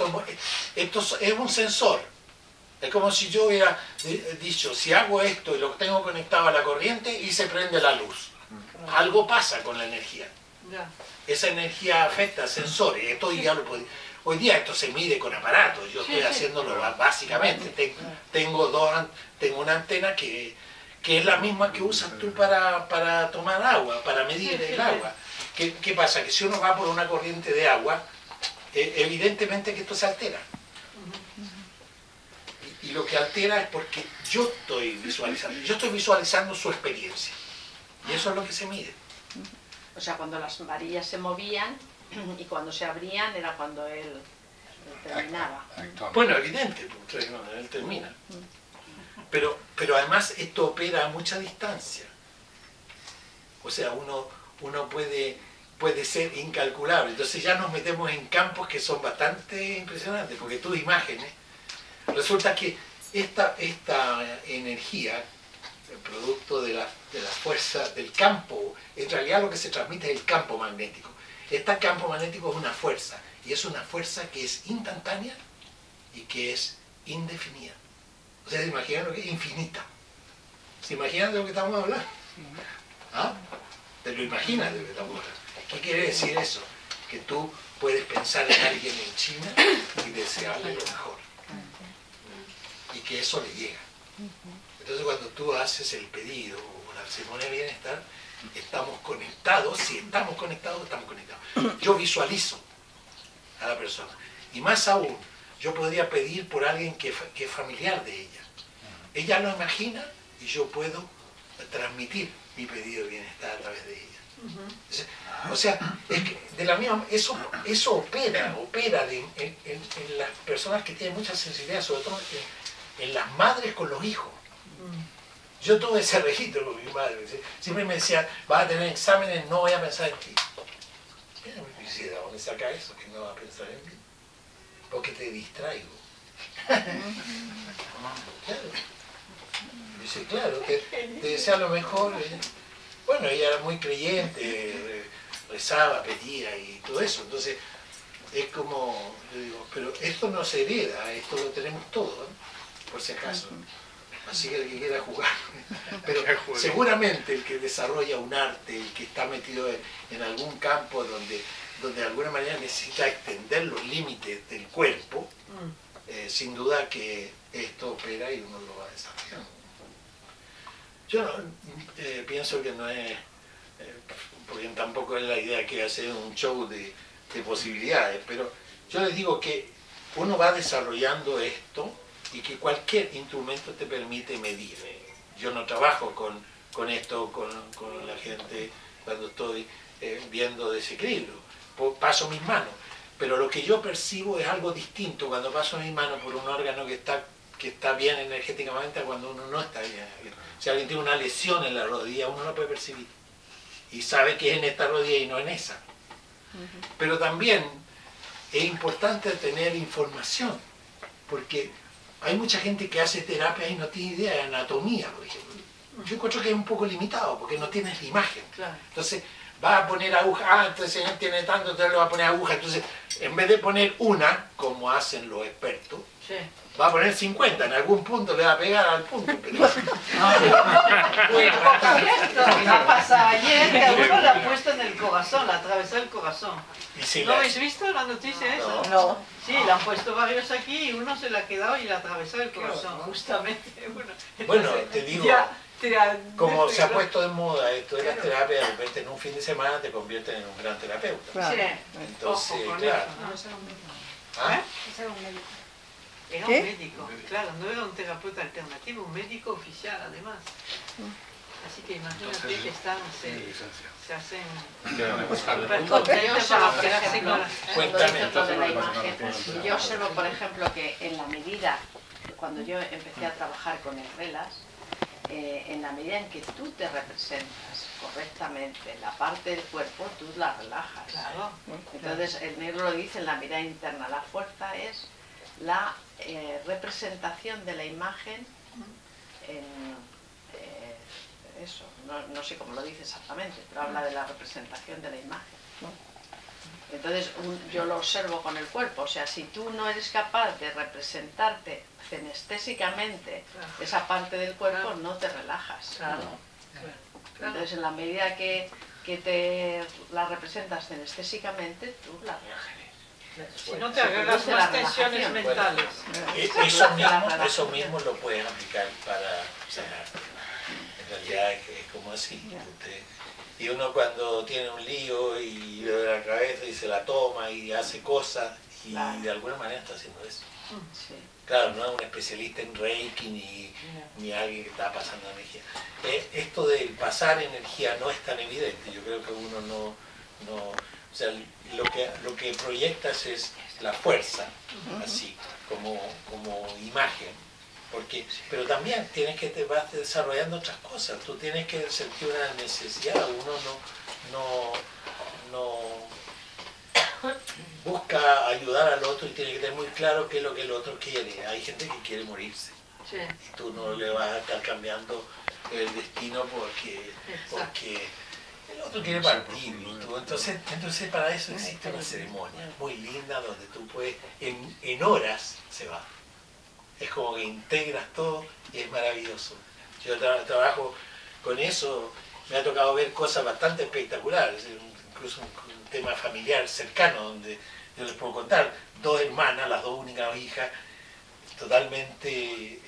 esto es un sensor. Es como si yo hubiera dicho, si hago esto y lo tengo conectado a la corriente y se prende la luz. Algo pasa con la energía.
Ya.
Esa energía afecta a sensores. Esto ya lo puede, hoy día esto se mide con aparatos. Yo estoy haciéndolo básicamente. Tengo una antena que es la misma que usas tú para tomar agua, para medir el agua. ¿Qué pasa? Que si uno va por una corriente de agua, evidentemente que esto se altera. Y lo que altera es porque yo estoy visualizando su experiencia. Y eso es lo que se mide.
O sea, cuando las varillas se movían y cuando se abrían era cuando él terminaba.
Bueno, evidente, porque él termina. Pero además esto opera a mucha distancia. O sea, uno puede ser incalculable. Entonces ya nos metemos en campos que son bastante impresionantes, porque tus imágenes, resulta que esta energía, el producto de la fuerza del campo, en realidad lo que se transmite es el campo magnético. Este campo magnético es una fuerza, y es una fuerza que es instantánea y que es indefinida. O sea, ¿se imaginan lo que es infinita? ¿Se imaginan de lo que estamos hablando? ¿Ah? ¿Te lo imaginas de lo que estamos hablando? ¿Qué quiere decir eso? Que tú puedes pensar en alguien en China y desearle lo mejor. Y que eso le llega. Entonces cuando tú haces el pedido o la ceremonia de bienestar, estamos conectados. Si estamos conectados, estamos conectados. Yo visualizo a la persona. Y más aún, yo podría pedir por alguien que es familiar de ella. Ella lo imagina y yo puedo transmitir mi pedido de bienestar a través de ella. O sea, es que de la misma, eso opera en las personas que tienen mucha sensibilidad, sobre todo en las madres con los hijos. Yo tuve ese registro con mi madre. Siempre me decía, vas a tener exámenes, no voy a pensar en ti. Y dice, ¿de dónde saca eso? Que no va a pensar en mí. Porque te distraigo. Claro. Dice, claro, te desea lo mejor. Bueno, ella era muy creyente, rezaba, pedía y todo eso. Entonces, es como, yo digo, pero esto no se hereda, esto lo tenemos todo, ¿eh? Por si acaso. Así que el que quiera jugar. Pero seguramente el que desarrolla un arte, el que está metido en algún campo donde de alguna manera necesita extender los límites del cuerpo, sin duda que esto opera y uno lo va desarrollando. Yo pienso que no es, porque tampoco es la idea que hacer un show de posibilidades, pero yo les digo que uno va desarrollando esto y que cualquier instrumento te permite medir. Yo no trabajo con esto, con la gente cuando estoy viendo desequilibrio, paso mis manos, pero lo que yo percibo es algo distinto cuando paso mis manos por un órgano que está bien energéticamente a cuando uno no está bien. Si alguien tiene una lesión en la rodilla, uno no puede percibir. Y sabe que es en esta rodilla y no en esa. Pero también es importante tener información, porque hay mucha gente que hace terapia y no tiene idea de anatomía, por ejemplo. Yo encuentro que es un poco limitado, porque no tienes la imagen. Entonces, va a poner aguja, este señor tiene tanto, entonces le va a poner aguja. Entonces, en vez de poner una, como hacen los expertos, va a poner 50, en algún punto le va a pegar al punto. Pero...
ha pasado ayer que a uno le ha puesto en el corazón, le ha atravesado el corazón. ¿No habéis visto la noticia esa?
No.
Sí, le han puesto varios aquí y uno se le ha quedado y le ha atravesado el corazón, justamente.
Bueno, te digo, como se ha puesto de moda esto de las terapias, de repente en un fin de semana te convierten en un gran terapeuta.
Sí.
Entonces,
Ojo con
claro.
eso, ¿no?
¿Ah?
Era un médico, claro, no era un terapeuta alternativo, un médico oficial además. Así que imagínate que están, se hacen...
Yo observo, por ejemplo, que en la medida, cuando yo empecé a trabajar con el RELAS, en la medida en que tú te representas correctamente la parte del cuerpo, tú la relajas.
Claro.
Entonces, el negro lo dice en la mirada interna, la fuerza es la representación de la imagen en eso, no sé cómo lo dice exactamente, pero habla de la representación de la imagen. Entonces, yo lo observo con el cuerpo, o sea, si tú no eres capaz de representarte cenestésicamente esa parte del cuerpo, no te relajas. Entonces, en la medida que te la representas cenestésicamente, tú la relajas.
Si no te agarras más tensiones mentales.
Eso mismo lo puedes aplicar para sanar. En realidad es como así. Y uno cuando tiene un lío y le duele la cabeza y se la toma y hace cosas y de alguna manera está haciendo eso. Claro, no es un especialista en Reiki ni alguien que está pasando energía. Esto del pasar energía no es tan evidente. Yo creo que uno no o sea, lo que proyectas es la fuerza, así, como imagen. Pero también tienes que te vas desarrollando otras cosas. Tú tienes que sentir una necesidad. Uno no busca ayudar al otro y tiene que tener muy claro qué es lo que el otro quiere. Hay gente que quiere morirse. Sí. Y tú no le vas a estar cambiando el destino porque el otro quiere partir. Entonces para eso existe una ceremonia muy linda donde tú puedes, en horas se va. Es como que integras todo y es maravilloso. Yo trabajo con eso, me ha tocado ver cosas bastante espectaculares, incluso un tema familiar cercano, donde yo les puedo contar, 2 hermanas, las 2 únicas hijas, totalmente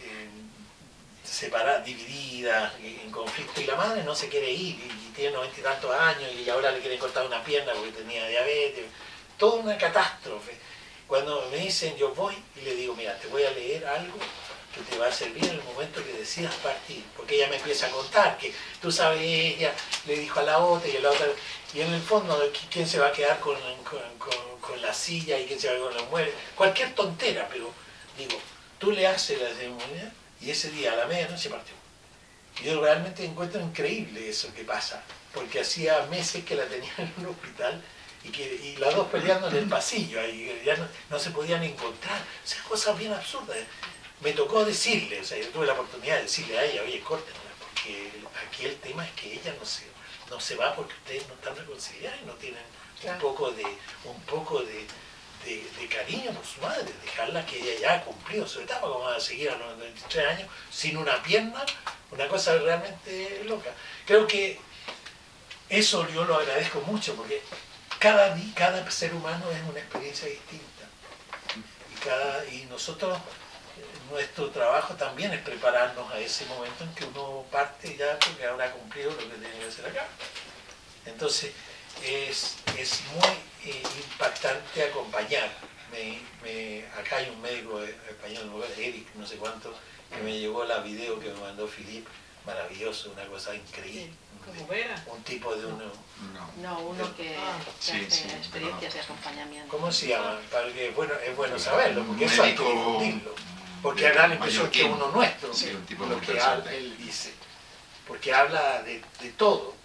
separadas, divididas, en conflicto, y la madre no se quiere ir, y tiene 90 y tantos años, y ahora le quieren cortar una pierna porque tenía diabetes, toda una catástrofe. Cuando me dicen, yo voy y le digo, mira, te voy a leer algo que te va a servir en el momento que decidas partir. Porque ella me empieza a contar que, tú sabes, ella le dijo a la otra y a la otra, y en el fondo, ¿quién se va a quedar con la silla y quién se va a quedar con los muebles? Cualquier tontera, pero digo, tú le haces la ceremonia y ese día a la medianoche partió. Y yo realmente encuentro increíble eso que pasa, porque hacía meses que la tenían en un hospital y las 2 peleando en el pasillo, y ya no se podían encontrar, o sea, cosas bien absurdas. Me tocó decirle, o sea, yo tuve la oportunidad de decirle a ella, oye, córtenla, porque aquí el tema es que ella no se va porque ustedes no están reconciliados y no tienen un poco de cariño por su madre, dejarla que ella ya ha cumplido su etapa, como va a seguir a los 23 años sin una pierna, una cosa realmente loca. Creo que eso yo lo agradezco mucho, porque cada ser humano es una experiencia distinta. Y nosotros, nuestro trabajo también es prepararnos a ese momento en que uno parte ya porque habrá cumplido lo que tiene que hacer acá. Entonces, es muy impactante acompañar. Acá hay un médico español, Eric, no sé cuánto, que me llegó la video que me mandó Philippe, maravilloso, una cosa increíble.
¿Cómo era?
Un tipo de uno...
No, uno que hace experiencias de acompañamiento.
¿Cómo se llama? Porque es bueno saberlo, porque eso hay que difundirlo. Porque da la impresión que uno nuestro, lo que él dice. Porque habla de todo.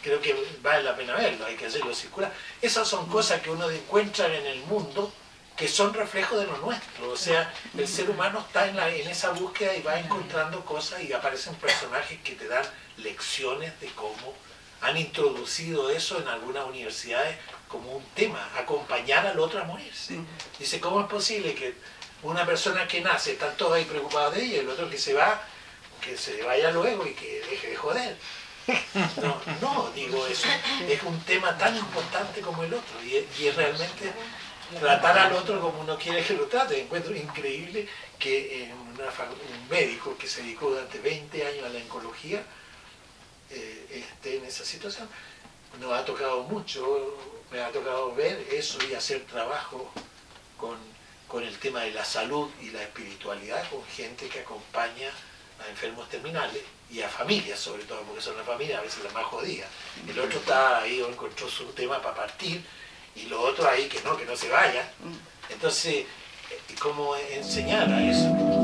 Creo que vale la pena verlo, hay que hacerlo circular. Esas son cosas que uno encuentra en el mundo que son reflejos de lo nuestro. O sea, el ser humano está en esa búsqueda y va encontrando cosas y aparecen personajes que te dan lecciones de cómo han introducido eso en algunas universidades como un tema, acompañar al otro a morirse. Dice, ¿cómo es posible que una persona que nace, están todos ahí preocupados de ella, y el otro que se va, que se vaya luego y que deje de joder? No, digo, eso es un tema tan importante como el otro, y es realmente tratar al otro como uno quiere que lo trate. Encuentro increíble que un médico que se dedicó durante 20 años a la oncología esté en esa situación. Nos ha tocado mucho, me ha tocado ver eso y hacer trabajo con el tema de la salud y la espiritualidad, con gente que acompaña a enfermos terminales y a familias sobre todo, porque son las familias a veces las más jodidas. El otro está ahí, encontró su tema para partir, y los otros ahí que no se vayan. Entonces, ¿cómo enseñar a eso?